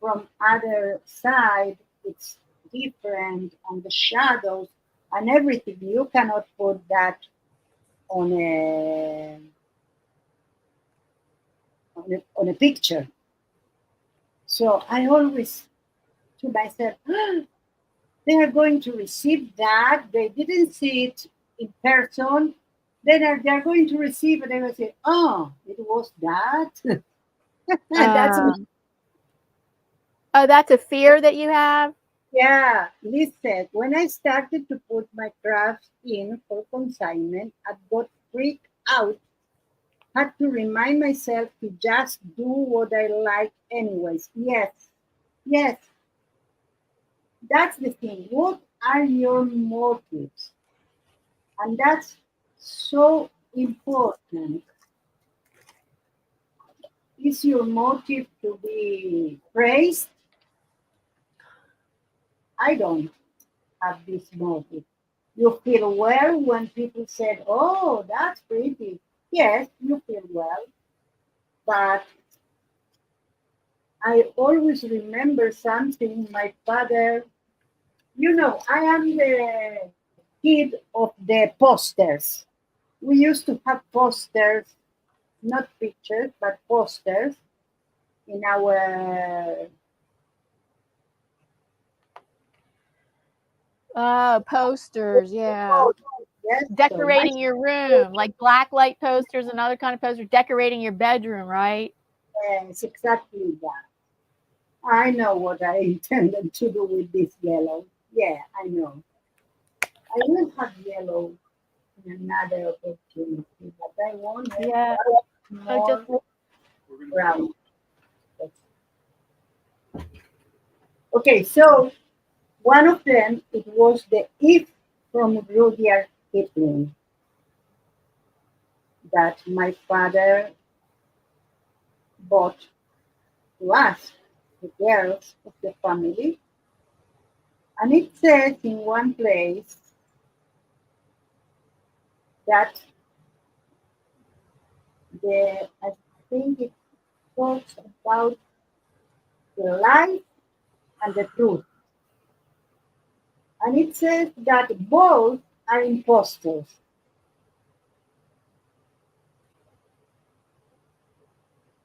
B: from other side, it's different, and the shadows. and everything. You cannot put that on a picture. So I always to myself, they are going to receive that. They didn't see it in person. They're going to receive it. They will say, "Oh, it was that." That's
A: Uh, oh, that's a fear that you have?
B: yeah. Liz said, when I started to put my crafts in for consignment, I got freaked out. Had to remind myself to just do what I like, anyways. Yes, yes. That's the thing. What are your motives? And that's so important. Is your motive to be praised? I don't have this motive. You feel well when people said, "Oh, that's pretty." Yes, you feel well. But I always remember something my father, I am the kid of the posters. We used to have posters, not pictures, but posters in our
A: Oh, posters, yeah.
B: yes. So my
A: Decorating your room, like black light posters and other kind of posters, decorating your bedroom, right?
B: yes, exactly that. I know what I intended to do with this yellow. Yeah, I know. I will have yellow in another opportunity, but I wanted
A: Yeah. Oh, just
B: more brown. Okay, so one of them it was the if from Rudyard Kipling that my father bought to us, the girls of the family, and it says in one place that I think it talks about the life and the truth. And it says that both are impostors.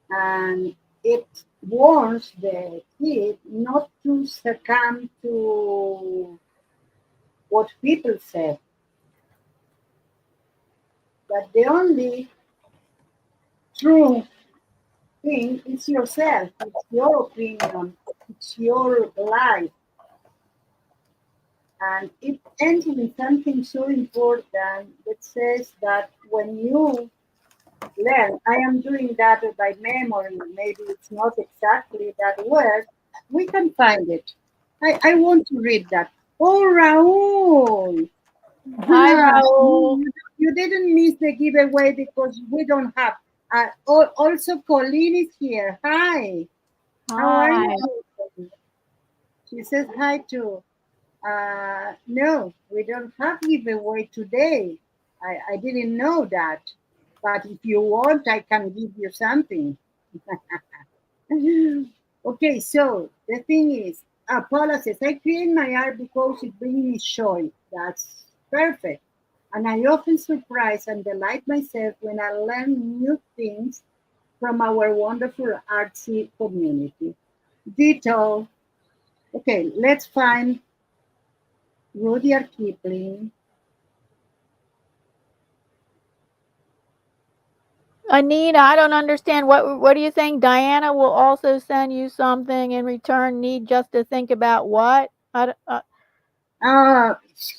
B: And it warns the kid not to succumb to what people say, that the only true thing is yourself, it's your opinion, it's your life. And it ends with something so important that says that when you learn, I am doing that by memory, maybe it's not exactly that word, we can find it. I want to read that. Oh, Raul!
A: hi,
B: Ah,
A: Raul.
B: you didn't miss the giveaway because we don't have. Also, Colleen is here. Hi. How are
A: Hi.
B: you? She says hi too. No, we don't have giveaway today. I didn't know that. But if you want, I can give you something. Okay, so the thing is, Paula says, I create my art because it brings me joy. That's perfect. And I often surprise and delight myself when I learn new things from our wonderful artsy community. Detail. Okay, let's find Rudyard Kipling.
A: Anita, I don't understand. What are you saying? Diana will also send you something in return. Need just to think about what?
B: Uh,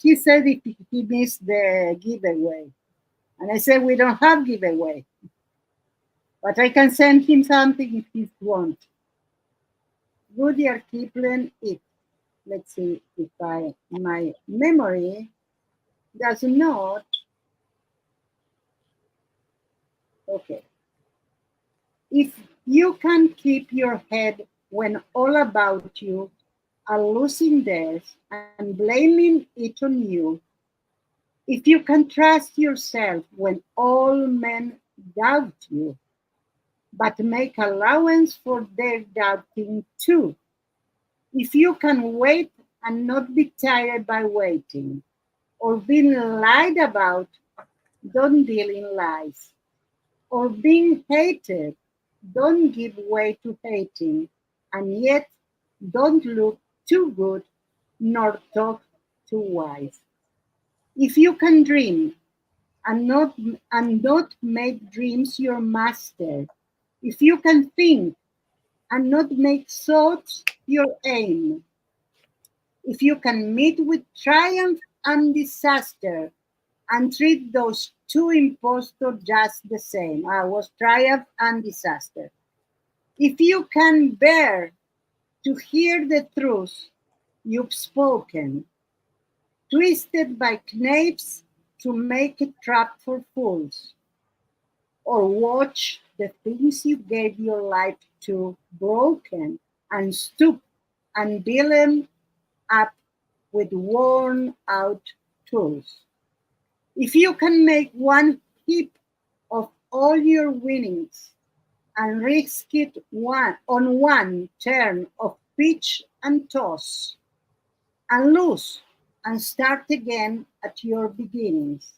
B: he said if he missed the giveaway. And I said, we don't have giveaway, but I can send him something if he wants. Rudyard Kipling, it. Let's see if my memory does not. Okay. If you can keep your head when all about you are losing theirs and blaming it on you, if you can trust yourself when all men doubt you, but make allowance for their doubting too, if you can wait and not be tired by waiting, or being lied about, don't deal in lies, or being hated, don't give way to hating, and yet don't look too good nor talk too wise. If you can dream and not make dreams your master, if you can think and not make thoughts your aim, if you can meet with triumph and disaster and treat those two impostors just the same, I was triumph and disaster. If you can bear to hear the truth you've spoken, twisted by knaves to make a trap for fools, or watch the things you gave your life to broken and stoop and build them up with worn out tools. If you can make one heap of all your winnings and risk it one turn of pitch and toss, and lose and start again at your beginnings,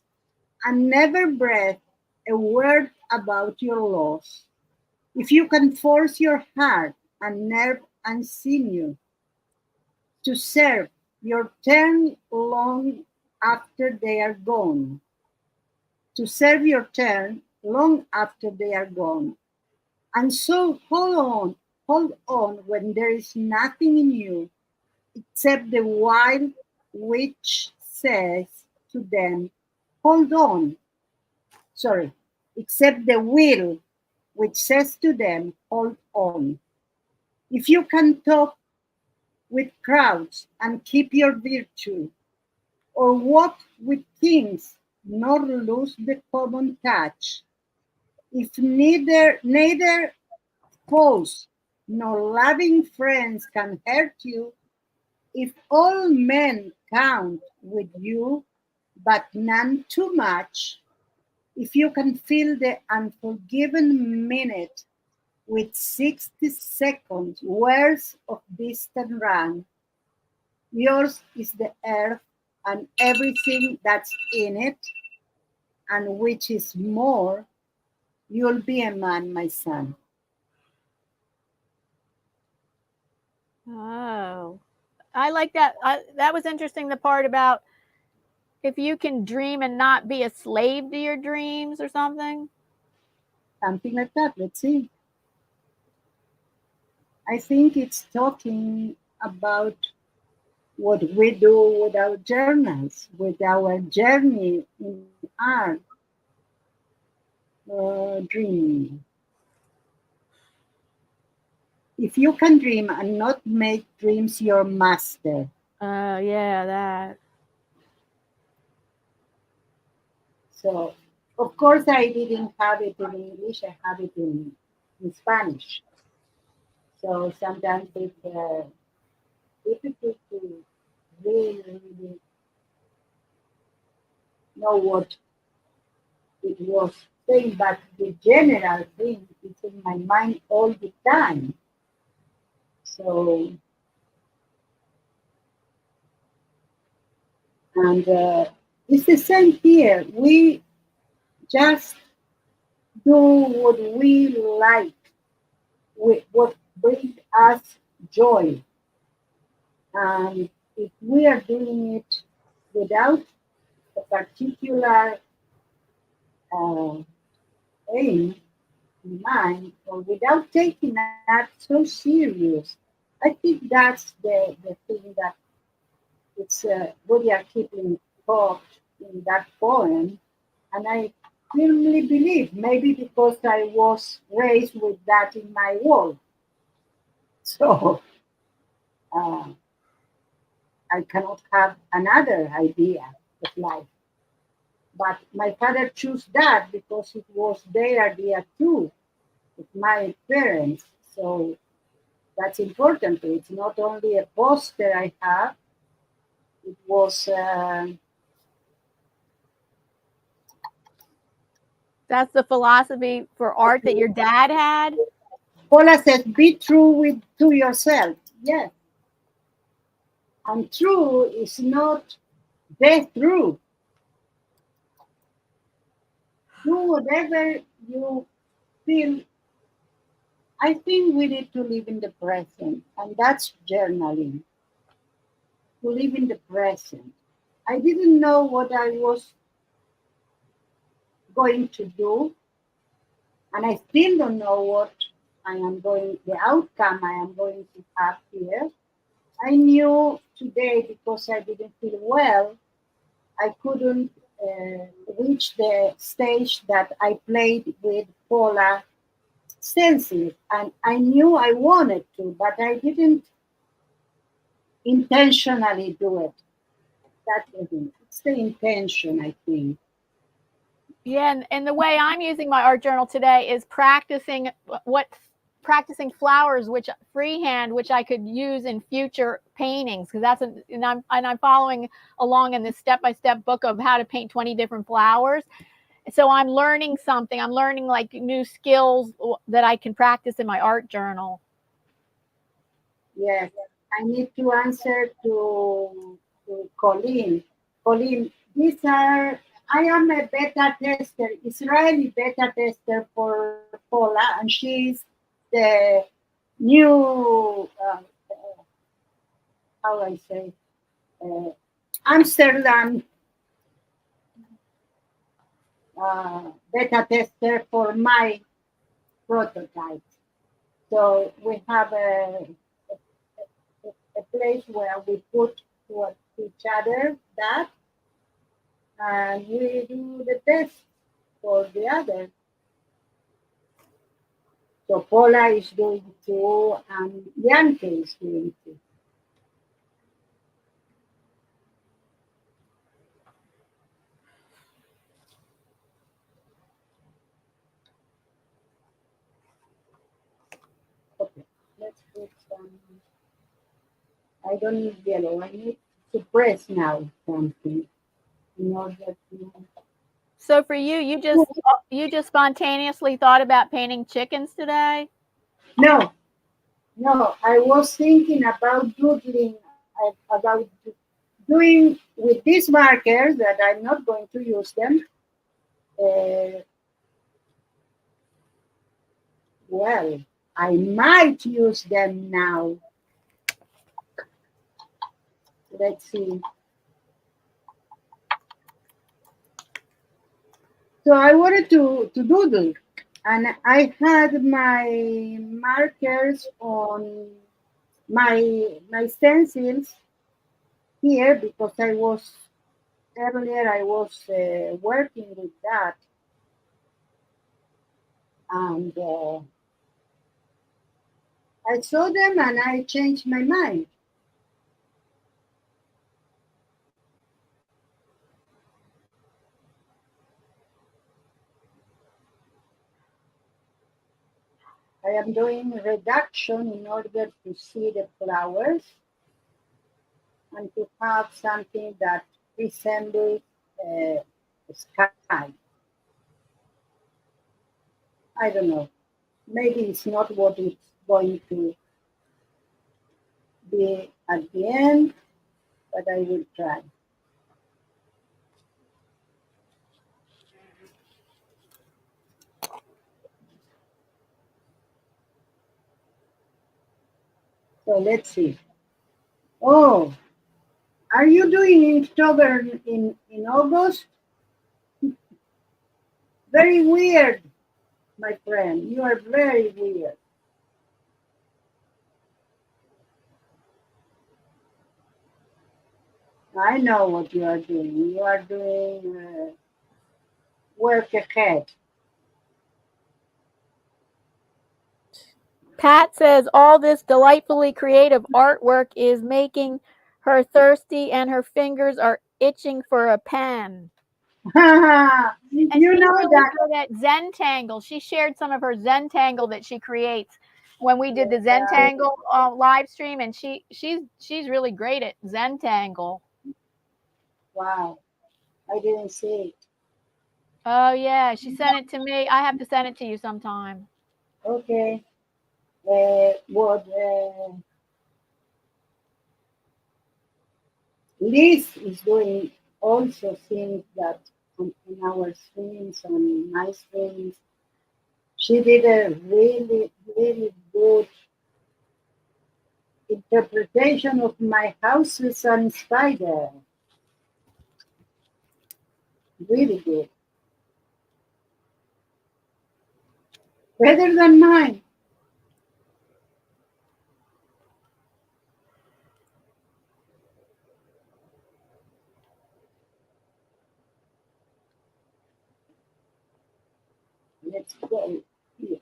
B: and never breathe a word about your loss. If you can force your heart and nerve and sinew to serve your turn long after they are gone, to serve your turn long after they are gone, and so hold on when there is nothing in you except the wild which says to them, hold on, sorry, except the will which says to them, hold on. If you can talk with crowds and keep your virtue, or walk with kings, nor lose the common touch, if neither foes nor loving friends can hurt you, if all men count with you, but none too much, if you can fill the unforgiven minute with 60 seconds worth of distant run, yours is the earth and everything that's in it, and which is more, you'll be a man, my son.
A: Oh, I like that. That was interesting. The part about if you can dream and not be a slave to your dreams or something.
B: Something like that. Let's see. I think it's talking about what we do with our journals, with our journey in our dream. If you can dream and not make dreams your master.
A: Oh, yeah, that.
B: So, of course, I didn't have it in English, I have it in Spanish. So sometimes it's difficult to really know what it was saying, but the general thing is in my mind all the time. So, and it's the same here. We just do what we like, what brings us joy. And if we are doing it without a particular uh, aim in mind, or without taking that so serious, I think that's the thing that it's Rudyard Kipling talked in that poem, and I firmly believe maybe because I was raised with that in my world, so uh, I cannot have another idea of life. But my father chose that because it was their idea too, with my parents. So that's important. It's not only a poster I have. It was
A: That's the philosophy for art that your dad had.
B: Paula says, "Be true with to yourself." Yes, and true is not Get through. Do whatever you feel. I think we need to live in the present, and that's journaling. To live in the present. I didn't know what I was going to do, and I still don't know what the outcome I am going to have here. I knew today because I didn't feel well, I couldn't reach the stage that I played with Paula Sensitive, and I knew I wanted to, but I didn't intentionally do it. That's the thing. It's the intention, I think.
A: Yeah, and the way I'm using my art journal today is what practicing flowers, which freehand, which I could use in future paintings, because and I'm following along in this step-by-step book of how to paint 20 different flowers. So I'm learning something. I'm learning like new skills that I can practice in my art journal.
B: Yes, I need to answer to Colleen. Colleen, I am a beta tester, Israeli beta tester for Paula, and she's the new, how I say, uh, Amsterdam beta tester for my prototype. So we have a place where we put to each other that, and we do the test for the other. So Paula is doing two, and Bianca is doing two. Okay, let's put some. I don't need yellow. I need to press now something in order to.
A: So for you, you just spontaneously thought about painting chickens today?
B: No, no. I was thinking about doodling, about doing with these markers that I'm not going to use them. Uh, well, I might use them now. Let's see. So I wanted to doodle, and I had my markers on my stencils here because I was working with that, and I saw them and I changed my mind. I am doing reduction in order to see the flowers and to have something that resembles uh, sky. I don't know. Maybe it's not what it's going to be at the end, but I will try. So let's see. Oh, are you doing October in August? Very weird, my friend. You are very weird. I know what you are doing. You are doing work ahead.
A: Pat says all this delightfully creative artwork is making her thirsty and her fingers are itching for a pen. And
B: You
A: she's
B: know
A: really
B: that.
A: good at Zentangle. She shared some of her Zentangle that she creates when we did the Zentangle live stream, and she's really great at Zentangle.
B: Wow, I didn't see it.
A: Oh yeah, she sent it to me. I have to send it to you sometime.
B: Okay. What Liz is doing.
C: also think that on our streams, on my streams, she did a really, really good interpretation of my houses and spider. Really good. Better than mine. Let's go here.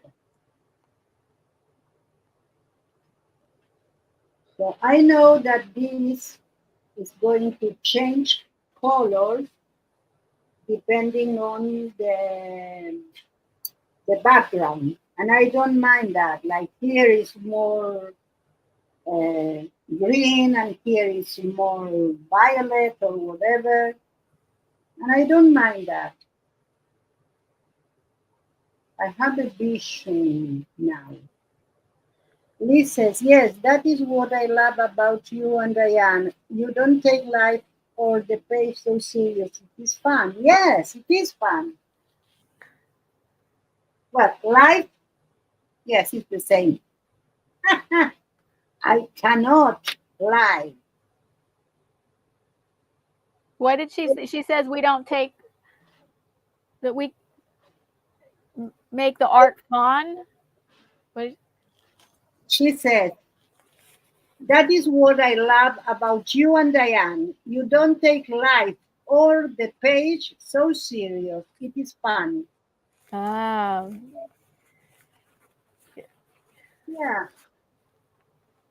C: So I know that this is going to change colors depending on the background. And I don't mind that. Like here is more uh, green and here is more violet or whatever. And I don't mind that. I have a vision now. Liz says, yes, that is what I love about you and Diane. You don't take life or the page so serious. It is fun. Yes, it is fun. Well, life, yes, it's the same. I cannot lie.
A: What did she say? She says we don't take that we make the art fun. What,
C: She said, that is what I love about you and Diane. You don't take life or the page so serious. It is fun.
A: oh,
C: Yeah,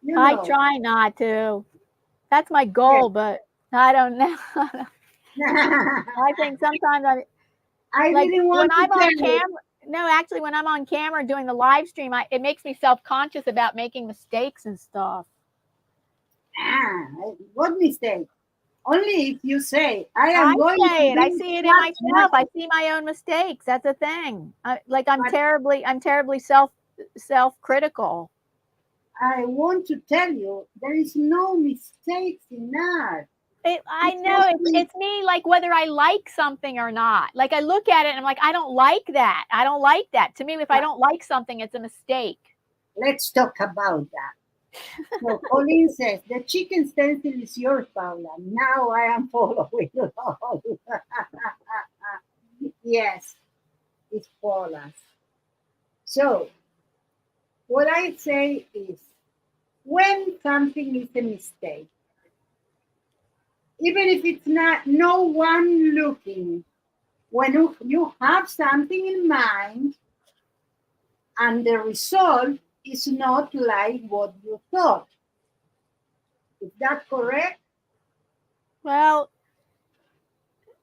C: you
A: I
C: know.
A: try not to. That's my
C: Yes.
A: goal, but I don't know. I think sometimes I
C: I
A: like
C: didn't
A: when
C: want to
A: I'm
C: tell
A: on
C: you.
A: camera. No, actually, when I'm on camera doing the live stream, it makes me self conscious about making mistakes and stuff.
C: Ah, what mistake? Only if you say, I
A: I
C: am going to
A: say it. I
C: be
A: see it in
C: such
A: myself. I
C: much.
A: see my own mistakes. That's a thing. Like
C: But
A: I'm terribly self critical.
C: I want to tell you, there is no mistakes in art.
A: I
C: It's
A: know
C: only,
A: it's me. Like whether I like something or not. Like I look at it and I'm like, I don't like that. I don't like that. To me, if I
C: but
A: don't like something, it's a mistake.
C: let's talk about that. So Colleen says, the chicken stencil is yours, Paula. Now I am following along. Yes, it's Paula's. So what I say is, when something is a mistake, even if it's not no one looking, when you have something in mind and the result is not like what you thought. Is that correct?
A: Well,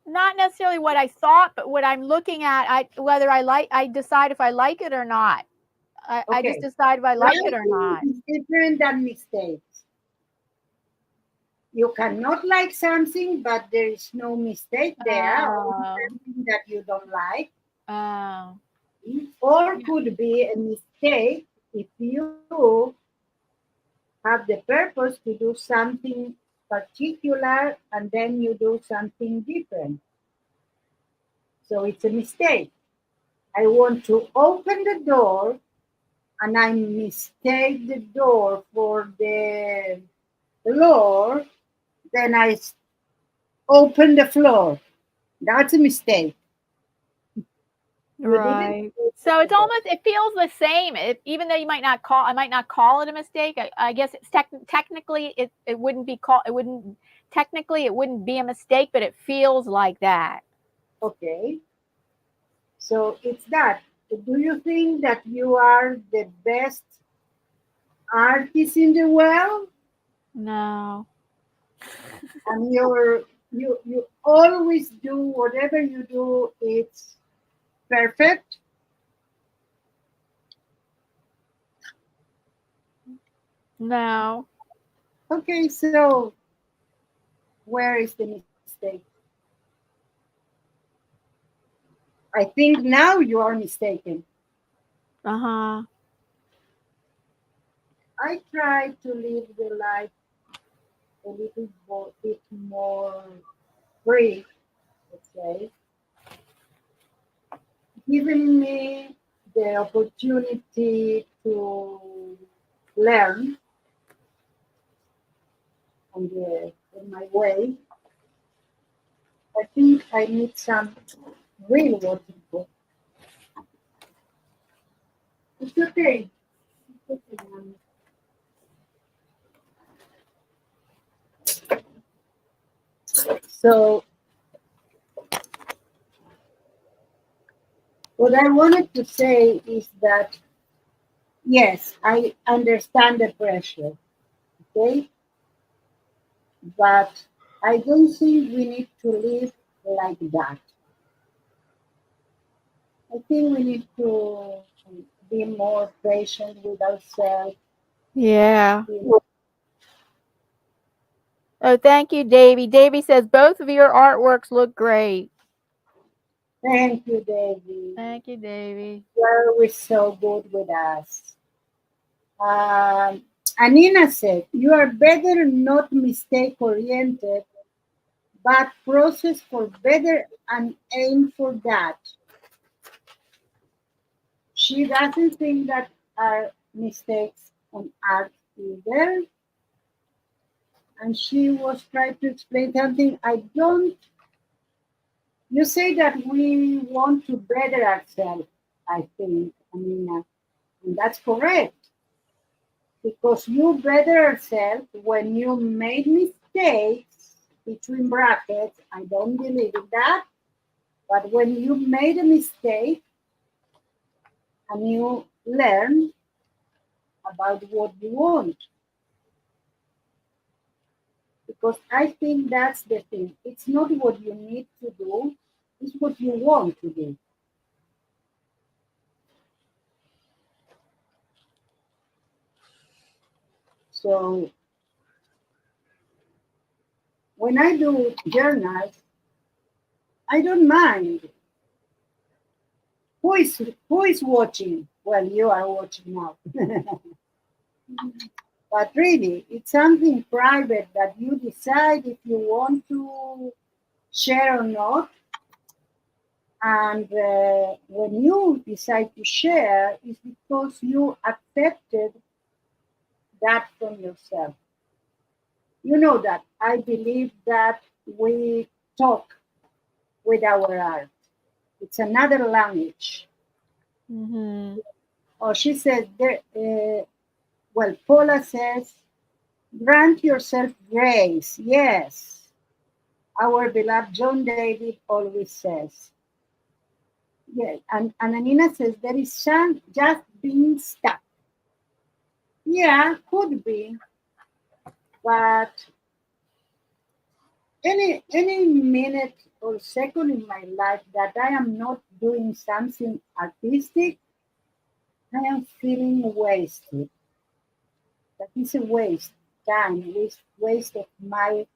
A: not necessarily what I thought, but what I'm looking at. Whether I decide if I like it or not. I just
C: Okay.
A: decide if I like it or
C: Liking
A: not.
C: is different than mistakes. You cannot like something, but there is no mistake there, or
A: Oh,
C: something that you don't like.
A: oh,
C: Or
A: yeah.
C: could be a mistake if you have the purpose to do something particular and then you do something different. So it's a mistake. I want to open the door and I mistake the door for the floor, then open the floor. That's a mistake. You didn't
A: Right.
C: open
A: So
C: the
A: it's
C: door.
A: almost it feels the same. Even though I might not call it a mistake. I guess it's technically it wouldn't be called it wouldn't technically it wouldn't be a mistake, but it feels like that.
C: Okay. So it's that. Do you think that you are the best artist in the world
A: No.
C: and you always do whatever you do, it's perfect?
A: No.
C: Okay, so where is the mistake? I think now you are mistaken.
A: Uh-huh.
C: I try to live the life a little bit more free, let's say, giving me the opportunity to learn in my way. I think I need some real working book. It's okay. It's okay. So, what I wanted to say is that yes, I understand the pressure, okay, but I don't think we need to live like that. I think we need to be more patient with ourselves.
A: Yeah.
C: Be-
A: Oh, thank you, Davy. Davy says both of your artworks look great.
C: Thank you, David.
A: Thank you, Davy.
C: You're always so good with us. Um, Anina said, you are better not mistake oriented, but process for better and aim for that. She doesn't think that are mistakes on art either. And she was trying to explain something I don't. You say that we want to better ourselves, I think. I mean, and that's correct. Because you better yourself when you made mistakes, between brackets, I don't believe in that, but when you made a mistake and you learn about what you want, because I think that's the thing. It's not what you need to do, it's what you want to do. So when I do journals, I don't mind who is watching. Well, you are watching now. But really, it's something private that you decide if you want to share or not. And when you decide to share, it's because you accepted that from yourself. You know that I believe that we talk with our art. It's another language.
A: Mm-hmm.
C: Oh, she says, well, Paula says, grant yourself grace. Yes, our beloved John David always says. Yes, and Anina says, there is some just being stuck. Yeah, could be, but any minute or second in my life that I am not doing something artistic, I am feeling wasted. That is a waste time, waste of my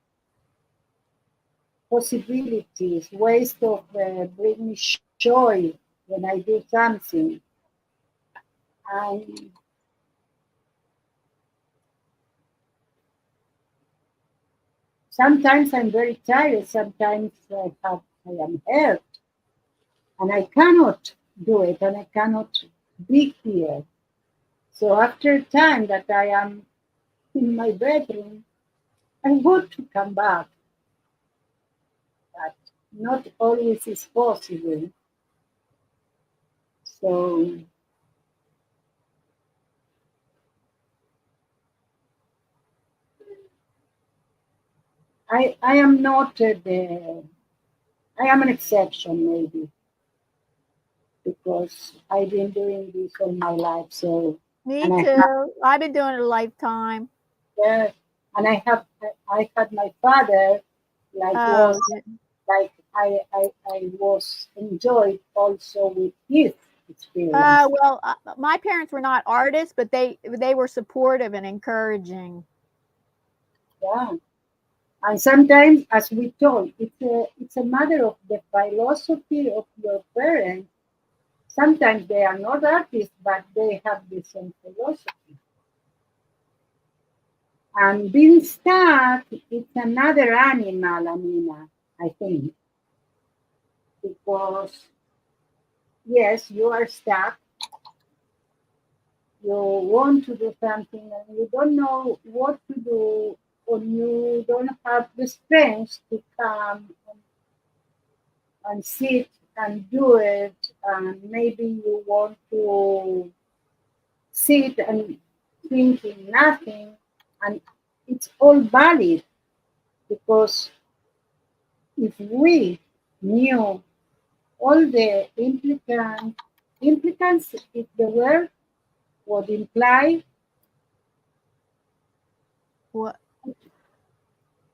C: possibilities, waste of bringing joy when I do something. And sometimes I'm very tired. Sometimes I am hurt, and I cannot do it, and I cannot be here. So after a time that I am in my bedroom, I want to come back, but not always is possible. So I am not the I am an exception maybe because I've been doing this all my life. So
A: Me
C: and I have
A: too. I've been doing it a lifetime.
C: and I had my father like was
A: Oh, yeah.
C: like I was enjoyed also with his experience.
A: Well, my parents were not artists, but they were supportive and encouraging.
C: Yeah. And sometimes, as we told, it's a matter of the philosophy of your parents. Sometimes they are not artists, but they have the same philosophy. And being stuck, it's another animal, Amina. I think, because yes, you are stuck, you want to do something and you don't know what to do, or you don't have the strength to come and sit and do it, and maybe you want to sit and thinking nothing, and it's all valid, because if we knew all the implicants, if the word would imply
A: What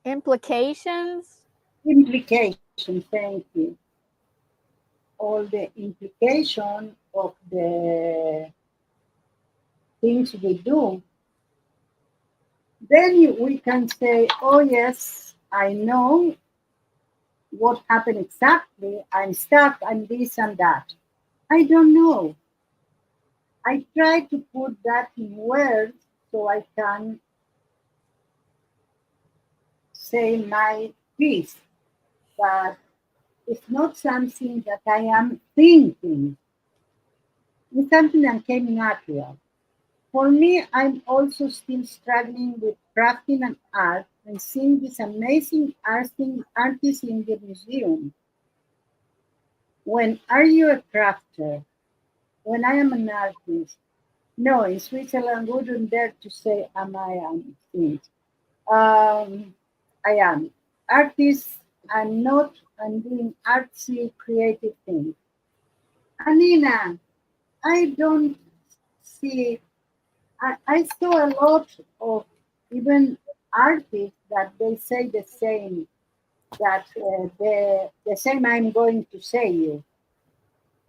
A: implications?
C: implication, thank you, all the implication of the things we do, then we can say, oh yes, I know what happened exactly, I'm stuck, I'm this and that. I don't know. I try to put that in words so I can say my piece, but it's not something that I am thinking. It's something that came natural. For me, I'm also still struggling with crafting and art and seeing these amazing artists in the museum. When are you a crafter? When I am an artist? No, in Switzerland, wouldn't dare to say am I am things. I am. Artist, I'm not, I'm doing artsy, creative things. Anina, I don't see, I saw a lot of even artists that they say the same, that the same I'm going to say you.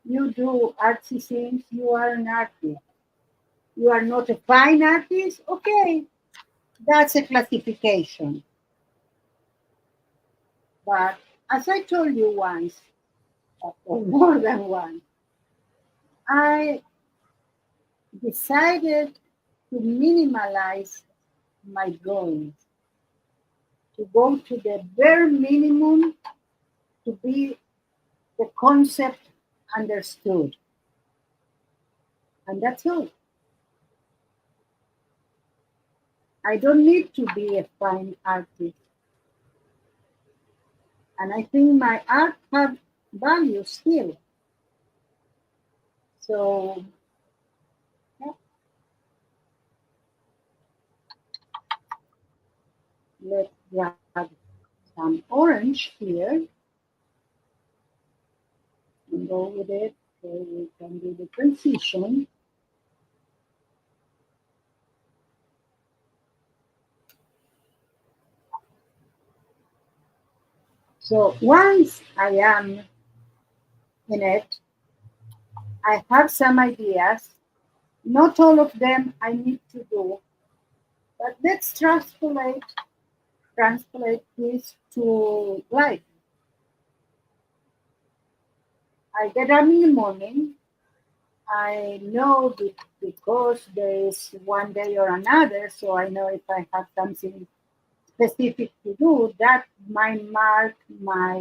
C: You do artsy things, you are an artist. You are not a fine artist, okay, that's a classification. But as I told you once, or more than once, I decided to minimalize my goals, to go to the bare minimum to be the concept understood. And that's all. I don't need to be a fine artist. And I think my art have value still. So yeah, let's grab some orange here and go with it so we can do the transition. So once I am in it, I have some ideas. Not all of them I need to do, but let's translate this to life. I get up in the morning. I know because there is one day or another, so I know if I have something specific to do, that might mark my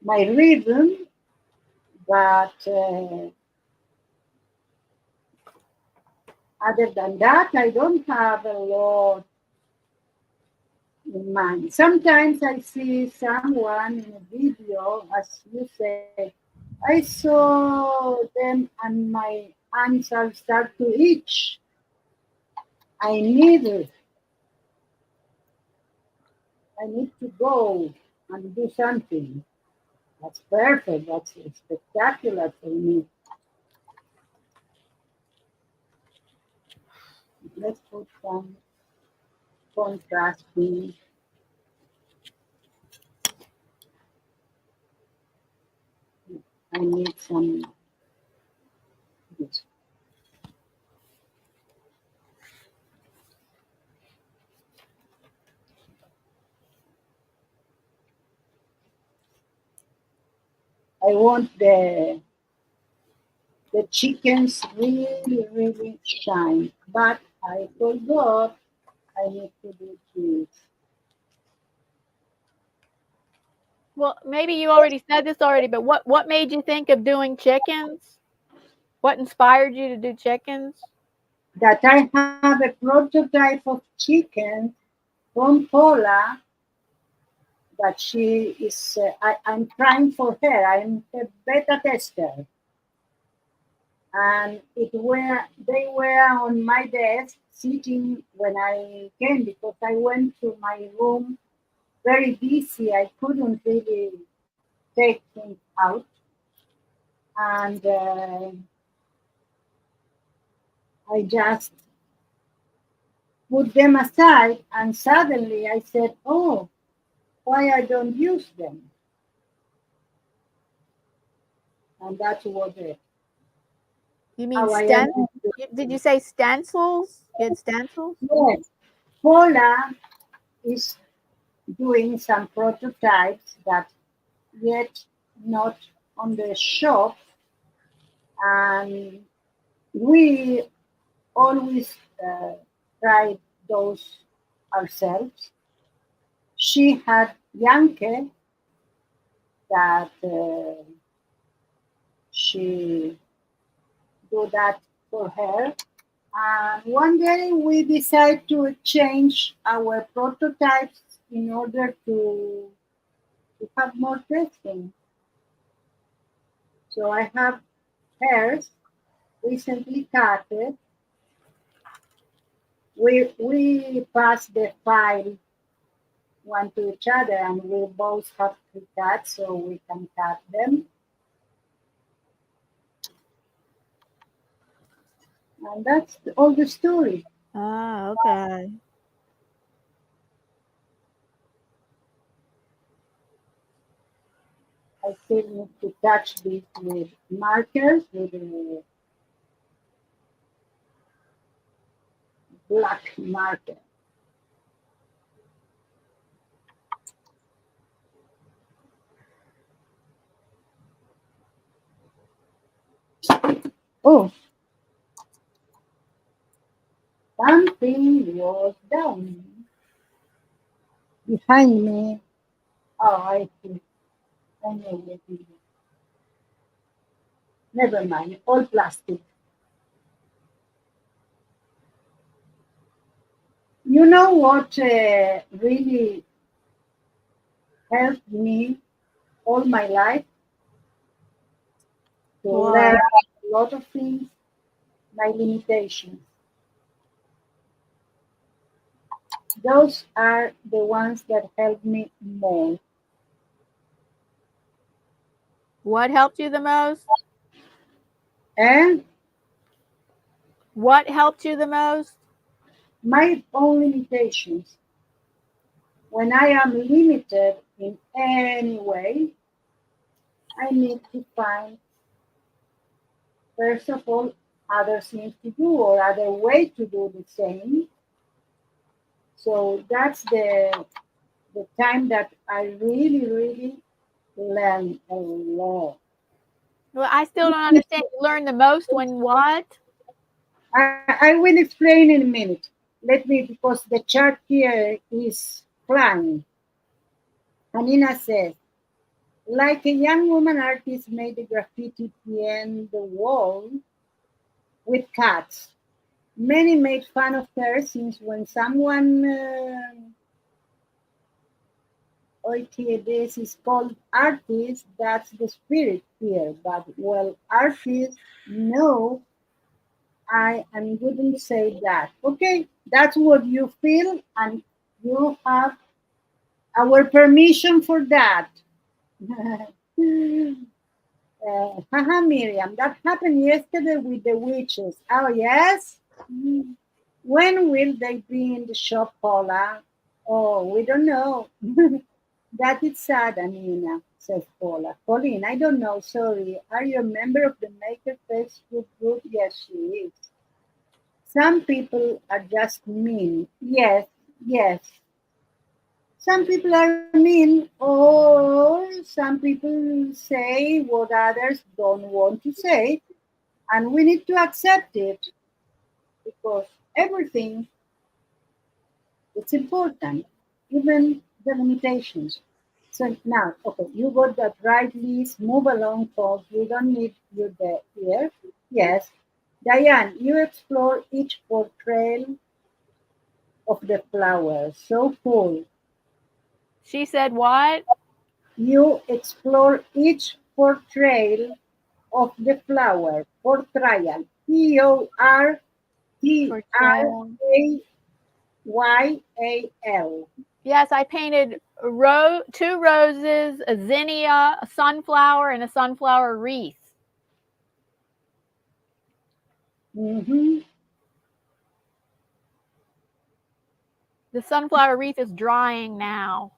C: rhythm. But other than that, I don't have a lot in mind. Sometimes I see someone in a video, as you say, I saw them and my hands are start to itch. I need it. I need to go and do something. That's perfect. That's spectacular for me. Let's put some contrasting. I need some. Yes. I want the chickens really, really shine. But I forgot I need to do this.
A: Well, maybe you already said this already, but what made you think of doing chickens? What inspired you to do chickens?
C: That I have a prototype of chicken from Paula that she is, I'm trying for her. I'm a beta tester. And they were on my desk sitting when I came because I went to my room very busy. I couldn't really take things out. And I just put them aside. And suddenly I said, oh, why I don't use them? And that's what it,
A: You mean
C: how I
A: stent?
C: am.
A: Did you say stencils? You had stencils?
C: Yes, Paula is doing some prototypes that yet not on the shop, and we always try those ourselves. She had Yankee that she do that for her. And one day we decide to change our prototypes in order to have more testing. So I have hairs recently cut. We pass the file one to each other, and we both have to cut so we can cut them. And that's all the story.
A: Ah, okay.
C: I still need to touch this with markers, with a black marker. Oh, something was down behind me. Oh, I see. I know what it is. Never mind, all plastic. You know what really helped me all my life to learn
A: What?
C: a lot of things? My limitations. Those are the ones that help me more.
A: What helped you the most?
C: And
A: What helped you the most?
C: my own limitations. When I am limited in any way, I need to find, first of all, other things to do or other way to do the same. So that's the time that I really, really learn a lot.
A: Well, I still don't understand. You learn the most when what?
C: I will explain in a minute. Let me, because the chart here is flying. Anina says, like a young woman artist made a graffiti in the wall with cats. Many made fun of her since when someone, okay, this is called artist, that's the spirit here. But well, artists know I and wouldn't say that. Okay, that's what you feel, and you have our permission for that. Haha, Miriam, that happened yesterday with the witches. Oh, yes? When will they be in the shop, Paula? Oh, we don't know. That is sad, Anina, says Paula. Pauline, I don't know, sorry. Are you a member of the Maker Facebook group? Yes, she is. Some people are just mean. Yes, yes. Some people are mean, or some people say what others don't want to say, and we need to accept it because everything is important, even the limitations. So now, okay, you got that right, Liz. Move along, folks. We don't need you there here. Yes. Diane, you explore each portrayal of the flower. So cool.
A: She said what?
C: You explore each portrayal of the flower. Portrayal.
A: Portrayal.
C: Portrayal.
A: Yes, I painted two roses, a zinnia, a sunflower, and a sunflower wreath.
C: Mm-hmm.
A: The sunflower wreath is drying now.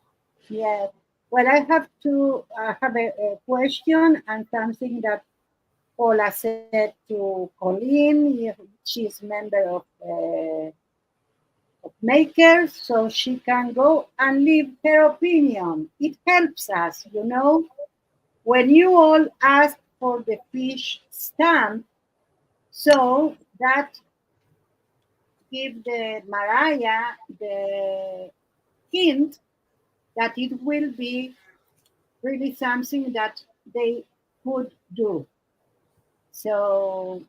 C: Yes. Well, I have to have a question and something that Paula said to Colleen. She's member of Makers, so she can go and leave her opinion. It helps us, you know. When you all ask for the fish stamp, so that give the Mariah the hint that it will be really something that they could do. So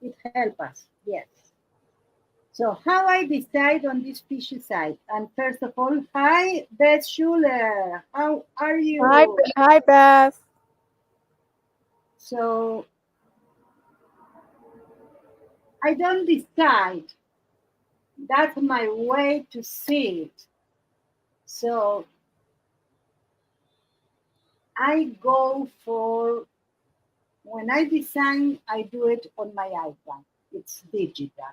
C: it helps us, yes. So how I decide on this fishy side? And first of all, hi Beth Schuler, how are
A: Hi,
C: you?
A: hi, Beth.
C: So I don't decide. That's my way to see it. So I go for when I design, I do it on my iPad. It's digital.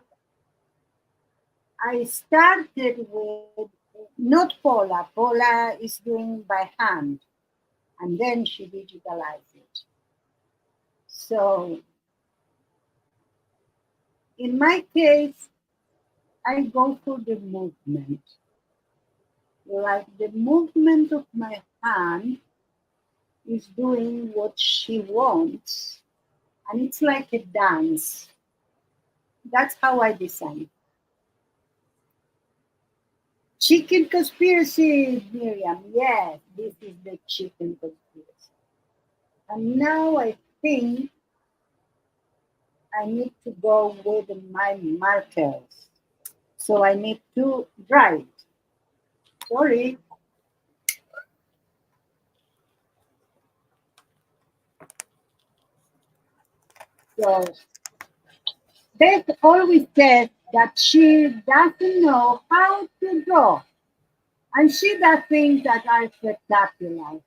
C: I started with not Paula. Paula is doing by hand, and then she digitalized it. So in my case, I go for the movement. Like the movement of my hand is doing what she wants, and it's like a dance. That's how I design. Chicken conspiracy, Myriam. Yes, this is the chicken conspiracy. And now I think I need to go with my markers. So I need to write. Sorry. So Beth always says that she doesn't know how to draw, and she does things that are spectacular.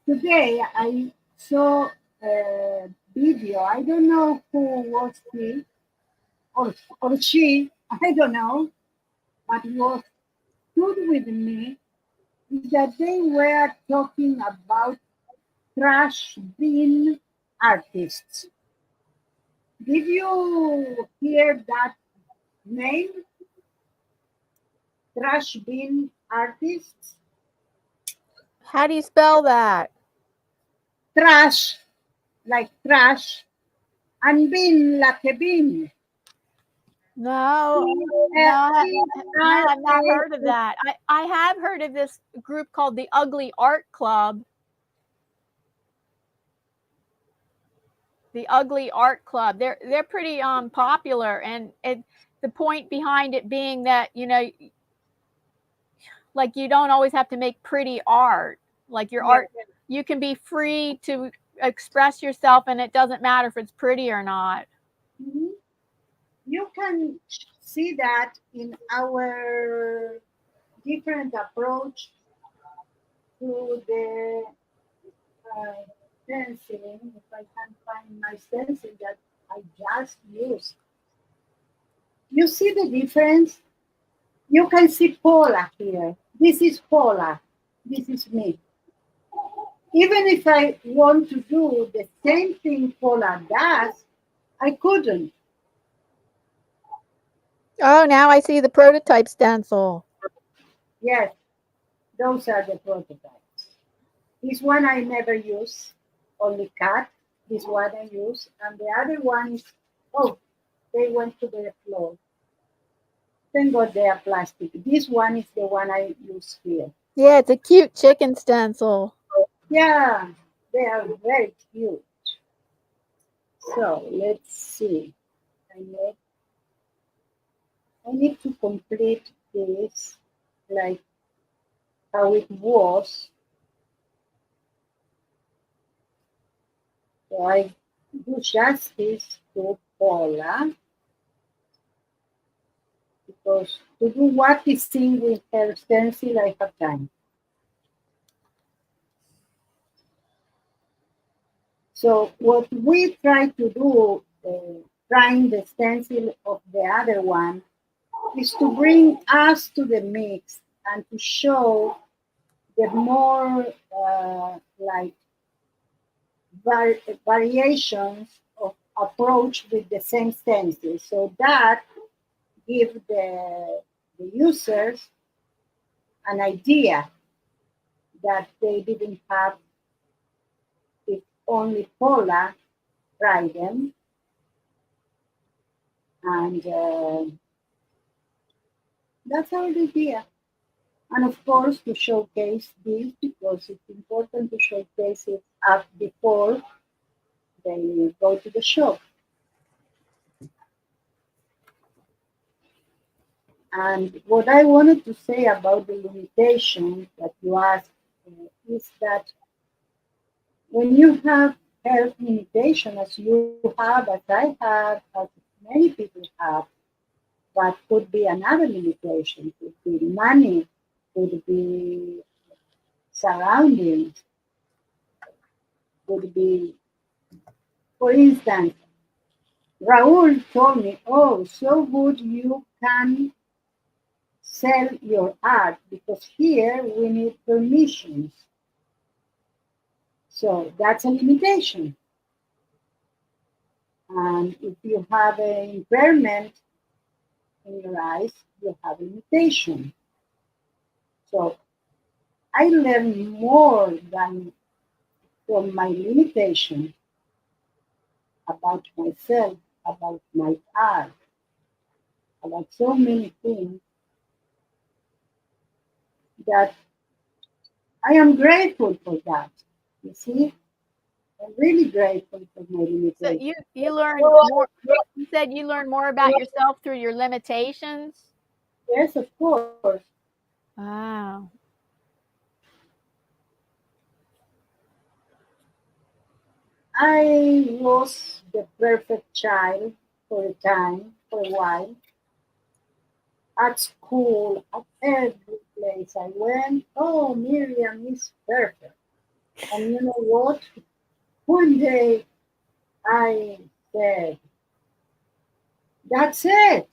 C: Today I saw a video. I don't know who was he or she. I don't know, but was stood with me is that they were talking about trash bin artists. Did you hear that name? Trash bin artists?
A: How do you spell that?
C: Trash, like trash, and bin, like a bin.
A: No, no, no, I've not heard of that. I have heard of this group called the Ugly Art Club. The Ugly Art Club. They're pretty popular, and the point behind it being that like you don't always have to make pretty art. Like your art, you can be free to express yourself, and it doesn't matter if it's pretty or not.
C: Mhm. You can see that in our different approach to the stenciling. If I can find my stencil that I just used. You see the difference? You can see Paula here. This is Paula. This is me. Even if I want to do the same thing Paula does, I couldn't.
A: Oh, now I see the prototype stencil.
C: Yes, those are the prototypes. This one I never use, only cut. This one I use, and the other one is, oh, they went to the floor. Thank God they are plastic. This one is the one I use here.
A: Yeah, it's a cute chicken stencil.
C: Yeah, they are very cute. So let's see. I need, I need to complete this like how it was. So I do justice to Paula because to do what is seen with her stencil, I have time. So what we try to do, trying the stencil of the other one, is to bring us to the mix and to show the more like variations of approach with the same stencil. So that give the users an idea that they didn't have if only Paula tried them. And that's our idea. And of course, to showcase this because it's important to showcase it up before they go to the shop. And what I wanted to say about the limitation that you asked is that when you have health limitation, as you have, as I have, as many people have, what could be another limitation? Could be money, could be surroundings, could be, for instance, Raul told me, oh, so good you can sell your art because here we need permissions. So that's a limitation. And if you have an impairment in your eyes, you have a limitation. So I learn more than from my limitation about myself, about my art, about so many things that I am grateful for that. You see, I'm really grateful for my
A: So
C: limitation.
A: you learn more. You said you learn more about yourself through your limitations.
C: Yes, of course.
A: Wow.
C: I was the perfect child for a time, for a while, at school, at every place I went. Oh, Myriam is perfect. And you know what? One day I said, that's it.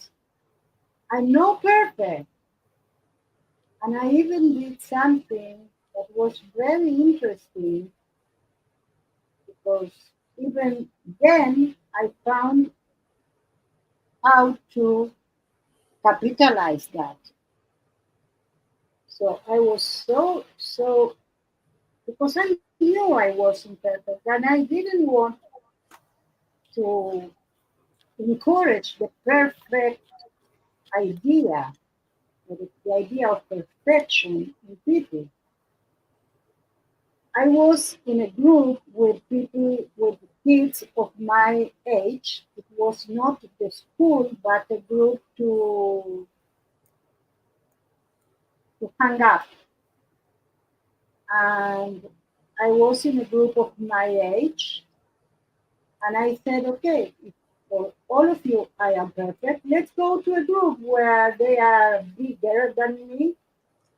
C: I'm not perfect. And I even did something that was very interesting because even then I found how to capitalize that. So I was because I knew I wasn't perfect and I didn't want to encourage the perfect idea, or the idea of perfection in people. I was in a group with people, with kids of my age. It was not the school, but a group to hang up. And I was in a group of my age, and I said, okay, if for all of you I am perfect, let's go to a group where they are bigger than me.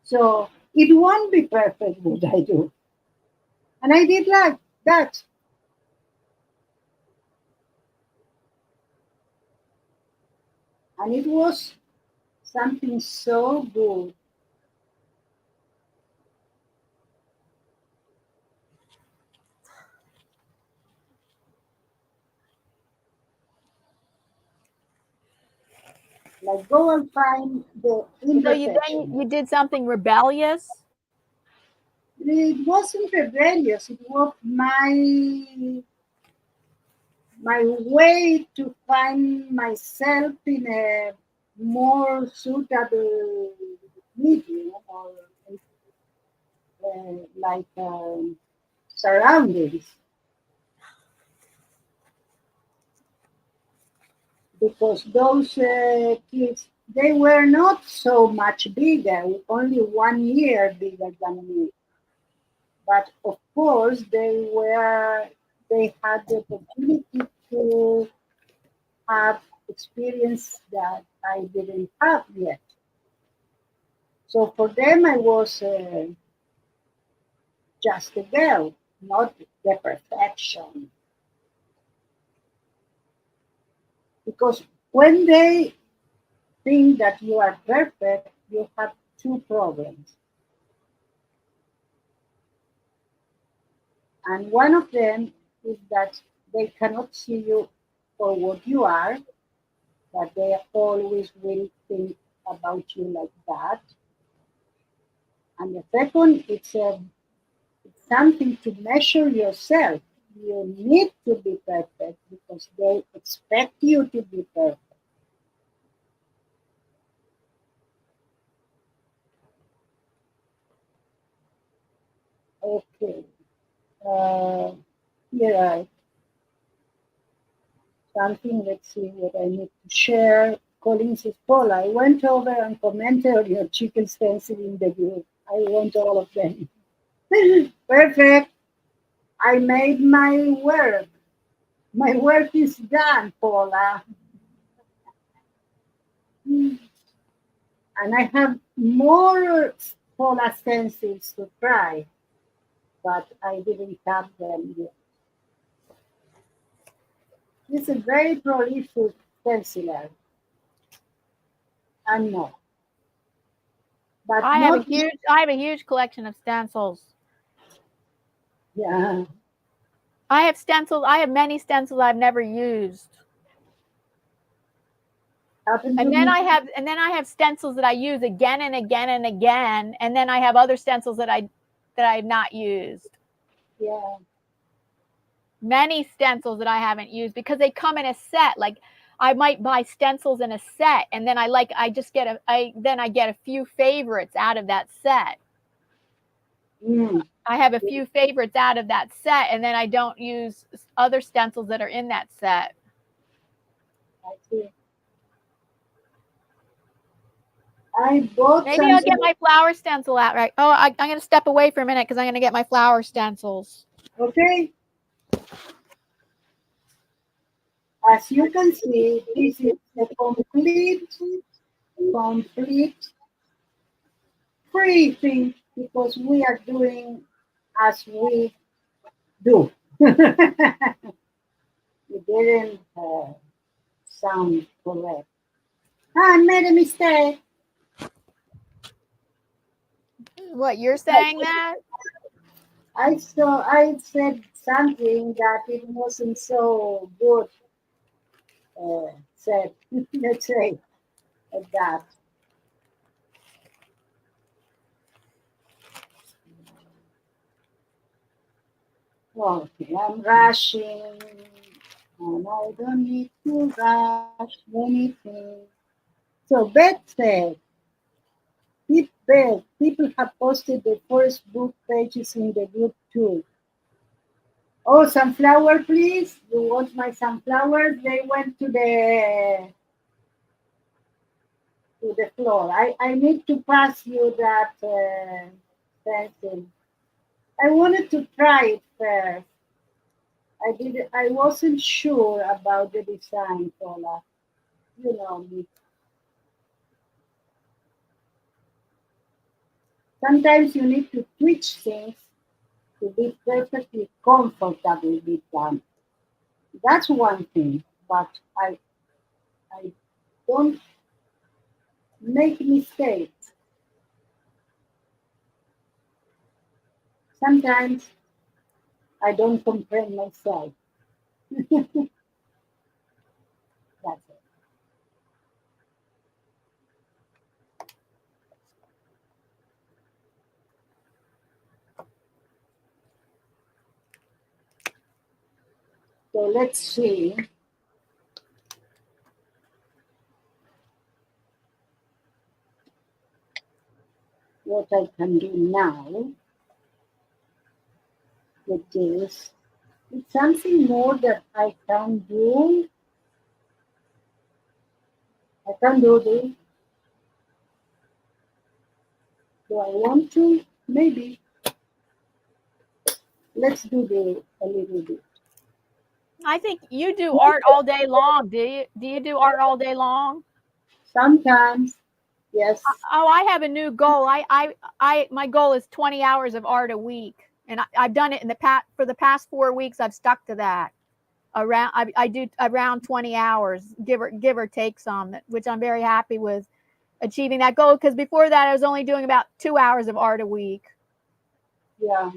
C: So it won't be perfect what I do. And I did like that. And it was something so good. Like go and find the
A: So you then
C: imperfection.
A: you did something rebellious.
C: It wasn't rebellious. It was my way to find myself in a. more suitable medium or like surroundings, because those kids, they were not so much bigger, only 1 year bigger than me. But of course, they had the opportunity to have experience that I didn't have yet. So for them, I was just a girl, not the perfection. Because when they think that you are perfect, you have two problems. And one of them is that they cannot see you for what you are, that they always will think about you like that. And the second, it's something to measure yourself. You need to be perfect because they expect you to be perfect. Okay. Uh, Here are something. Let's see what I need to share. Colin says, Paul, I went over and commented on your chicken stencil in the group. I want all of them. Perfect. I made my work. My work is done, Paula. And I have more Paula stencils to try, but I didn't have them yet. She's a very prolific stenciler, and no, but not,
A: I have a huge collection of stencils.
C: yeah,
A: I have stencils. I have many stencils I've never used.
C: happened to me.
A: And then I have stencils that I use again and again and again, and then I have other stencils that I've not used.
C: Yeah.
A: Many stencils that I haven't used because they come in a set. Like I might buy stencils in a set, and then I just get I get a few favorites out of that set.
C: Mm,
A: I have a few favorites out of that set, and then I don't use other stencils that are in that set.
C: I see. I bought
A: Maybe I'll get
C: something.
A: my flower stencil out, right? Oh, I'm going to step away for a minute because I'm going to get my flower stencils.
C: Okay. As you can see, this is a complete free thing because we are doing as we do. It didn't sound correct. I made a mistake.
A: What, you're saying that?
C: I said something that it wasn't so good said. Let's say like that. Okay, I'm rushing, and I don't need to rush anything. So Beth said, people have posted the first book pages in the group too. Oh, sunflower, please. You want my sunflowers? They went to the floor. I need to pass you that pencil. I wanted to try it first. I wasn't sure about the design, Paula. You know me. Sometimes you need to twitch things to be perfectly comfortable with them. That's one thing, but I don't make mistakes. Sometimes I don't comprehend myself. That's it. So let's see. what I can do now with this. It's something more that I can do. I can do this. Do I want to? Maybe. Let's do the a little bit.
A: I think you do art all day long. Do you? Do you do art all day long?
C: Sometimes, yes.
A: Oh, I have a new goal. My goal is 20 hours of art a week, and I've done it in the past for the past 4 weeks. I've stuck to that. I do around 20 hours, give or take some, which I'm very happy with achieving that goal. Because before that, I was only doing about 2 hours of art a week.
C: Yeah.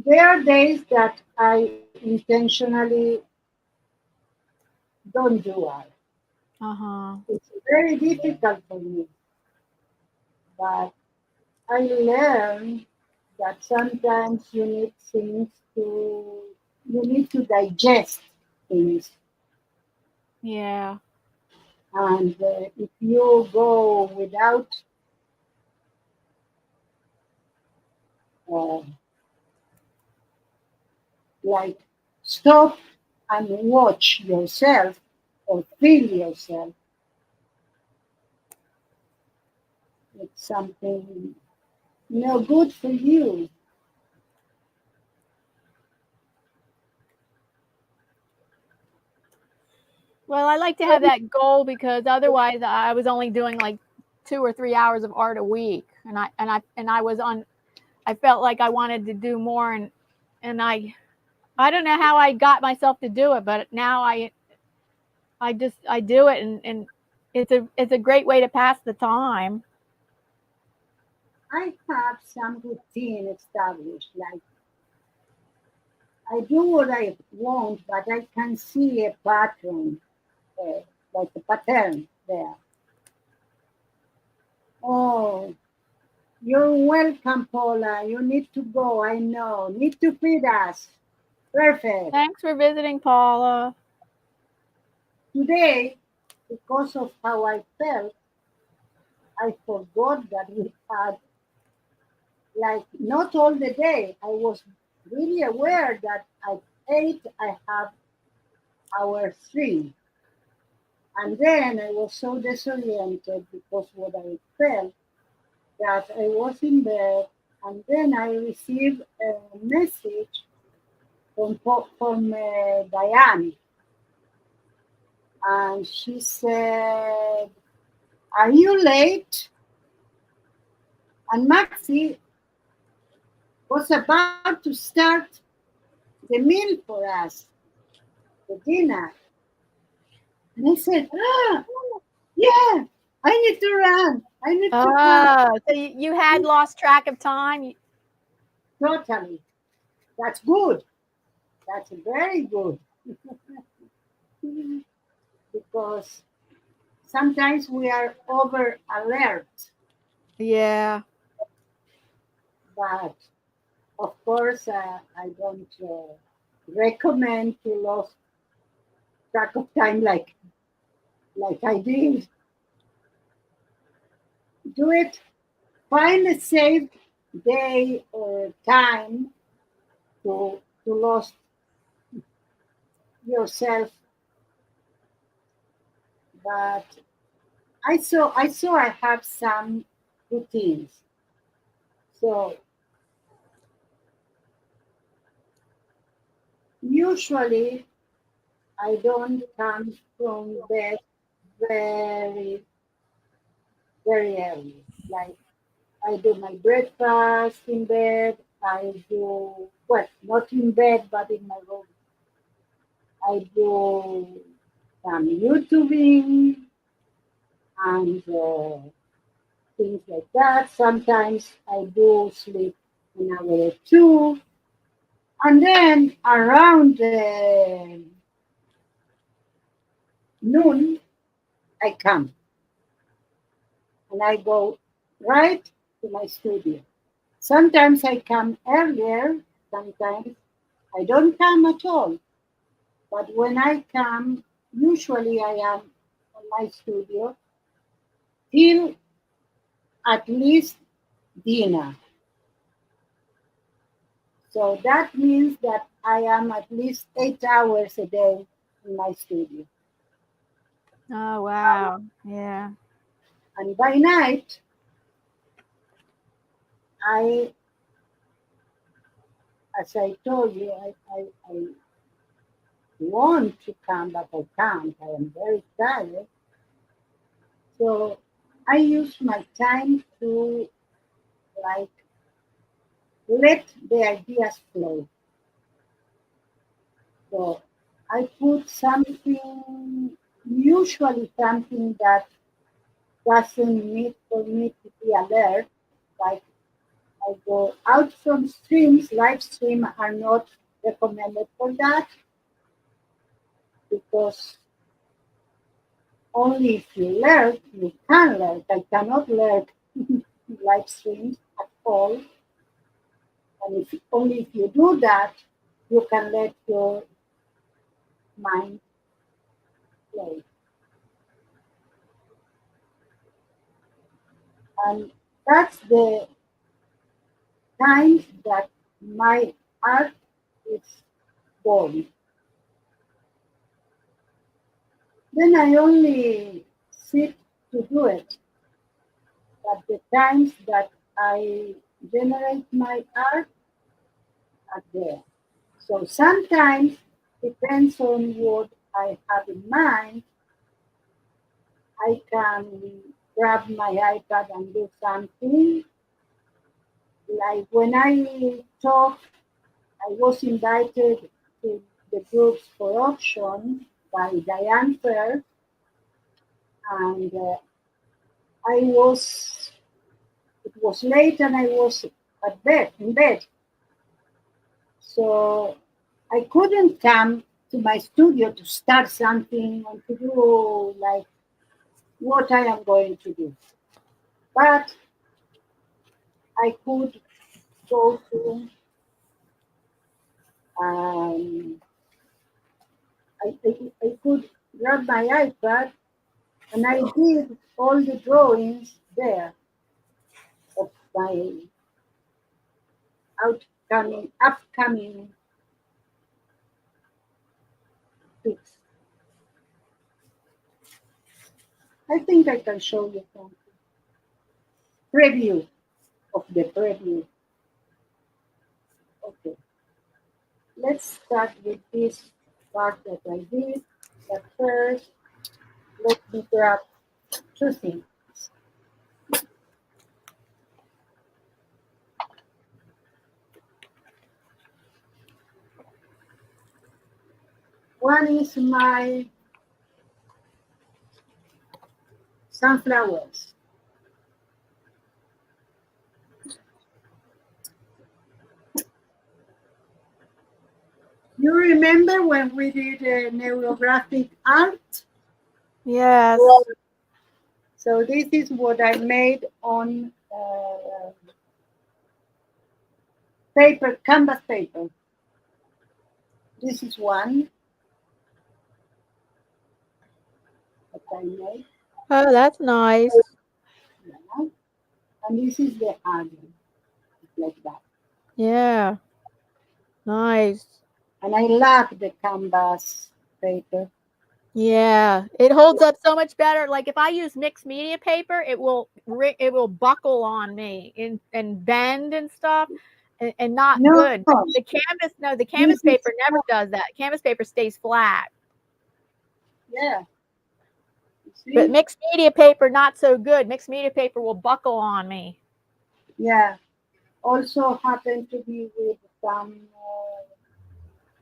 C: There are days that I intentionally don't do art.
A: Uh huh.
C: It's very difficult for me, but I learned that sometimes you need to digest things.
A: Yeah.
C: And if you go without uh, like stop and watch yourself or feel yourself, it's something good for you.
A: Well, I like to have that goal because otherwise I was only doing like 2 or 3 hours of art a week, and I was on. I felt like I wanted to do more, and I don't know how I got myself to do it, but now I do it, and it's a great way to pass the time.
C: I have some routine established, like I do what I want, but I can see a pattern, uh, like a pattern there. Oh, you're welcome, Paula. You need to go. I know. Need to feed us. Perfect.
A: Thanks for visiting, Paula.
C: Today, because of how I felt, I forgot that we had, like, not all the day. I was really aware that at 8 I have our 3. And then I was so disoriented because what I felt that I was in bed, and then I received a message from Diane, and she said, "Are you late?" And Maxi was about to start the meal for us, the dinner, and I said, "Yeah, I need to run. I need to come."
A: Oh, so you had lost track of time.
C: Totally. That's good. That's very good because sometimes we are over alert,
A: Yeah.
C: but of course, I don't recommend to lose track of time like I did. Do it. Find a safe day or time to lose yourself. But I saw I have some routines. So usually I don't come from bed very very early. Like I do my breakfast in bed. I do, well, not in bed, but in my room. I do some YouTubing and things like that. Sometimes I do sleep an hour or two. And then around noon, I come and I go right to my studio. Sometimes I come earlier, sometimes I don't come at all. But when I come, usually I am on my studio till at least dinner. So that means that I am at least 8 hours a day in my studio.
A: Oh, wow. Yeah.
C: And by night, I, as I told you, I want to come, but I can't. I am very tired. So I use my time to like let the ideas flow. So I put something, usually something that doesn't need for me to be alert. Like I go out from streams, live stream are not recommended for that because only if you learn, you can learn. I cannot learn live streams at all. And if only if you do that, you can let your mind play. And that's the time that my art is born. Then I only sit to do it. But the times that I generate my art are there. So sometimes, depends on what I have in mind, I can grab my iPad and do something. Like when I talk, I was invited to the groups for auction by Diane Fair, and I was, it was late and I was in bed. So I couldn't come to my studio to start something and to do like what I am going to do. But I could go to, um, I could grab my iPad and I did all the drawings there of my upcoming pics. I think I can show you some preview of the preview. Okay, let's start with this part that I did. But first, let me grab two things. One is my sunflowers. You remember when we did neurographic art?
A: Yes.
C: So this is what I made on paper, canvas paper. This is one that I made.
A: Oh, that's nice.
C: Yeah. And this is the other, like that.
A: Yeah. Nice.
C: And I love the canvas paper.
A: Yeah, it holds up so much better. Like if I use mixed media paper, it will buckle on me and bend and stuff, and not
C: No,
A: good. But the canvas, no, the canvas
C: this is,
A: paper never does that. Canvas paper stays flat.
C: yeah, you
A: But
C: see?
A: mixed media paper, not so good. Mixed media paper will buckle on me.
C: Yeah. Also happened to be with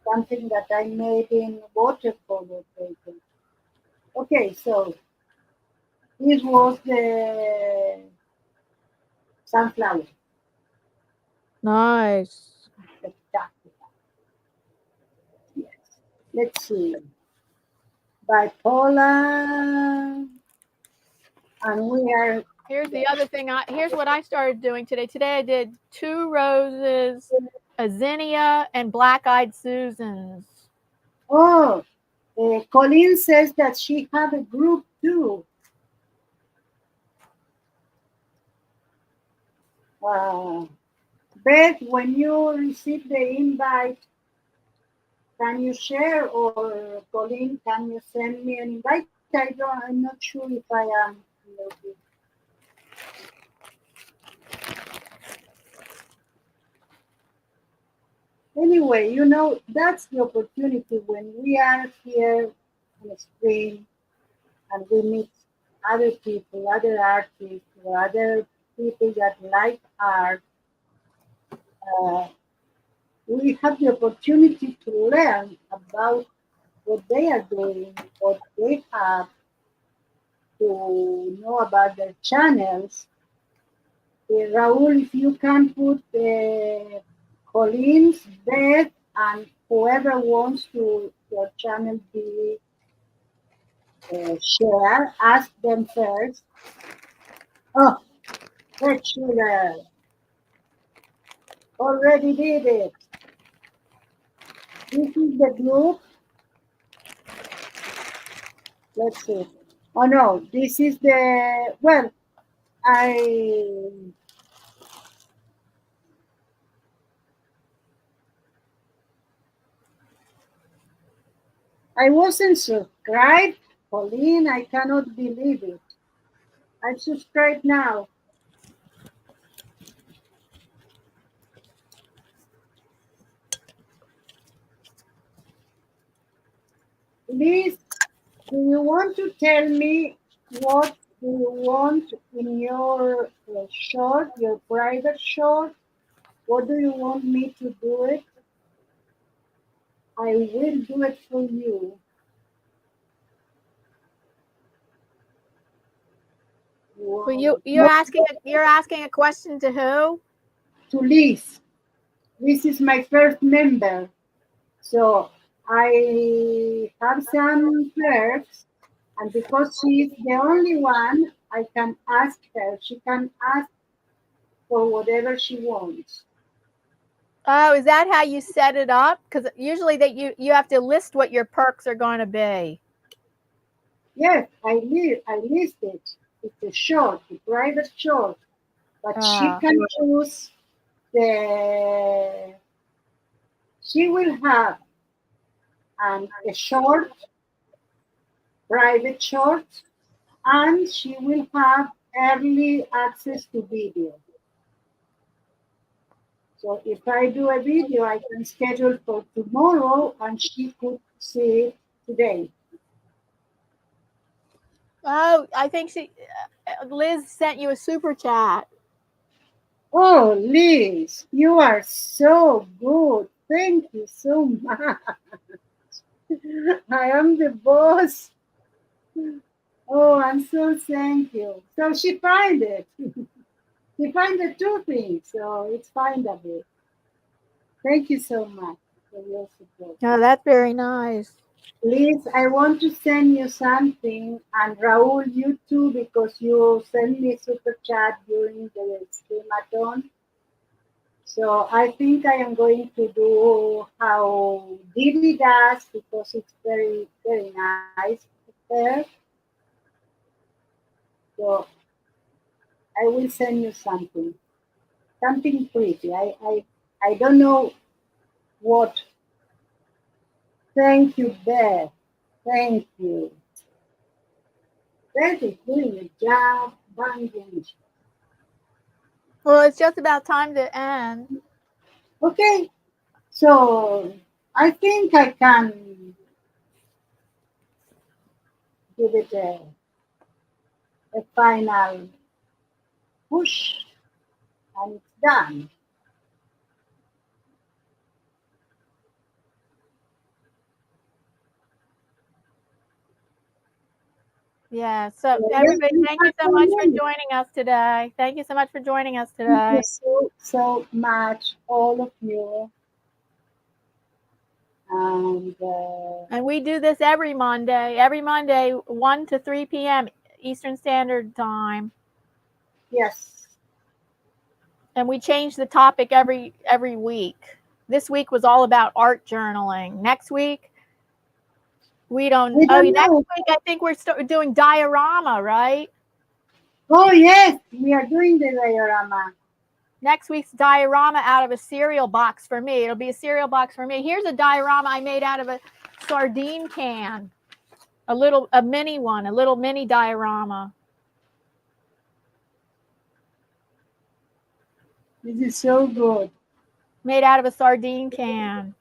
C: something that I made in watercolor paper. Okay, so this was the sunflower.
A: Nice.
C: Spectacular. Yes. Let's see. Bipolar. And we are,
A: Here's the other thing. Here's what I started doing today. Today I did 2 roses, a zinnia, and black-eyed Susans.
C: oh, Colleen says that she have a group too. Uh, Beth, when you receive the invite, can you share, or Colleen, can you send me an invite? I'm not sure if I am. Anyway, that's the opportunity when we are here on the screen and we meet other people, other artists, or other people that like art. Uh, we have the opportunity to learn about what they are doing, what they have, to know about their channels. Raul, if you can put Colleen's, Beth, and whoever wants to your channel be share, ask them first. Oh, that sugar already did it. This is the group. Let's see. Oh no, this is the, well, I I wasn't subscribed, Pauline. I cannot believe it. I'm subscribed now. Liz, do you want to tell me what do you want in your short, your private short? What do you want me to do it? I will do it for you.
A: Well,
C: Wow.
A: you're asking a question to who?
C: To Liz. This is my first member. So I have some perks, and because she's the only one, I can ask her. She can ask for whatever she wants.
A: Oh, is that how you set it up? Because usually that you have to list what your perks are going to be.
C: Yes, I list it. It's a short, a private short, but she
A: Ah,
C: can choose the. She will have a short, private short, and she will have early access to video. So if I do a video, I can schedule for tomorrow, and she could see it today.
A: oh, I think Liz sent you a super chat.
C: Oh, Liz, you are so good. Thank you so much. I am the boss. Oh, I'm so thank you. So she find it. She find the two things, so it's findable. Thank you so much for your support.
A: Oh, that's very nice.
C: Liz, I want to send you something, and Raul, you too, because you sent me super chat during the streamathon. So I think I am going to do how Didi does, because it's very, very nice there. So I will send you something pretty. I don't know what. Thank you, Beth. Thank you. Beth is doing a job, banging.
A: Well, it's just about time to end.
C: Okay, so I think I can give it a final push, and it's done.
A: Yeah. So
C: So let's
A: everybody,
C: do
A: thank you
C: that
A: so
C: for a
A: much for
C: moment.
A: joining us today. Thank you so much for joining us
C: Thank you
A: today.
C: so, so much, all of you. And
A: And we do this every Monday, 1 to 3 p.m. Eastern Standard Time.
C: yes,
A: And we change the topic every week. This week was all about art journaling. Next week, we don't.
C: we
A: Oh,
C: don't
A: next
C: know.
A: week I think we're doing diorama, right?
C: Oh, yes, we are doing the diorama.
A: Next week's diorama out of a cereal box for me. It'll be a cereal box for me. Here's a diorama I made out of a sardine can. A mini one, a little mini diorama.
C: This is so good.
A: Made out of a sardine can.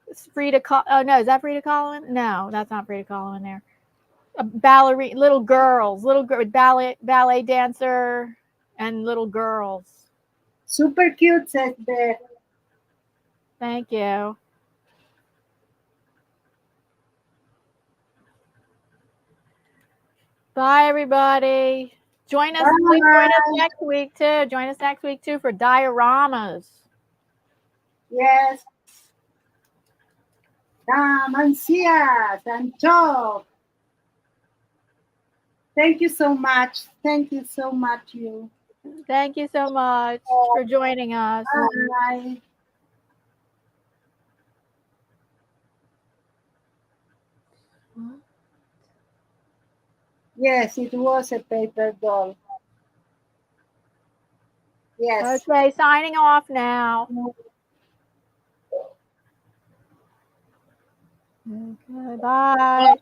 A: It's Frida Kahlo. Oh no, is that Frida Kahlo? No, that's not Frida Kahlo in there. A ballerina, little ballet dancer, and little girls.
C: Super cute, says Beth.
A: Thank you. Bye, everybody. Join us. Please join us next week too. Join us next week too for dioramas.
C: Yes. Damansias and Job. Thank you so much. Thank you so much, you.
A: Thank you so much for joining us.
C: Bye. Yes, it was a paper doll. Yes.
A: Okay, signing off now. Okay, bye.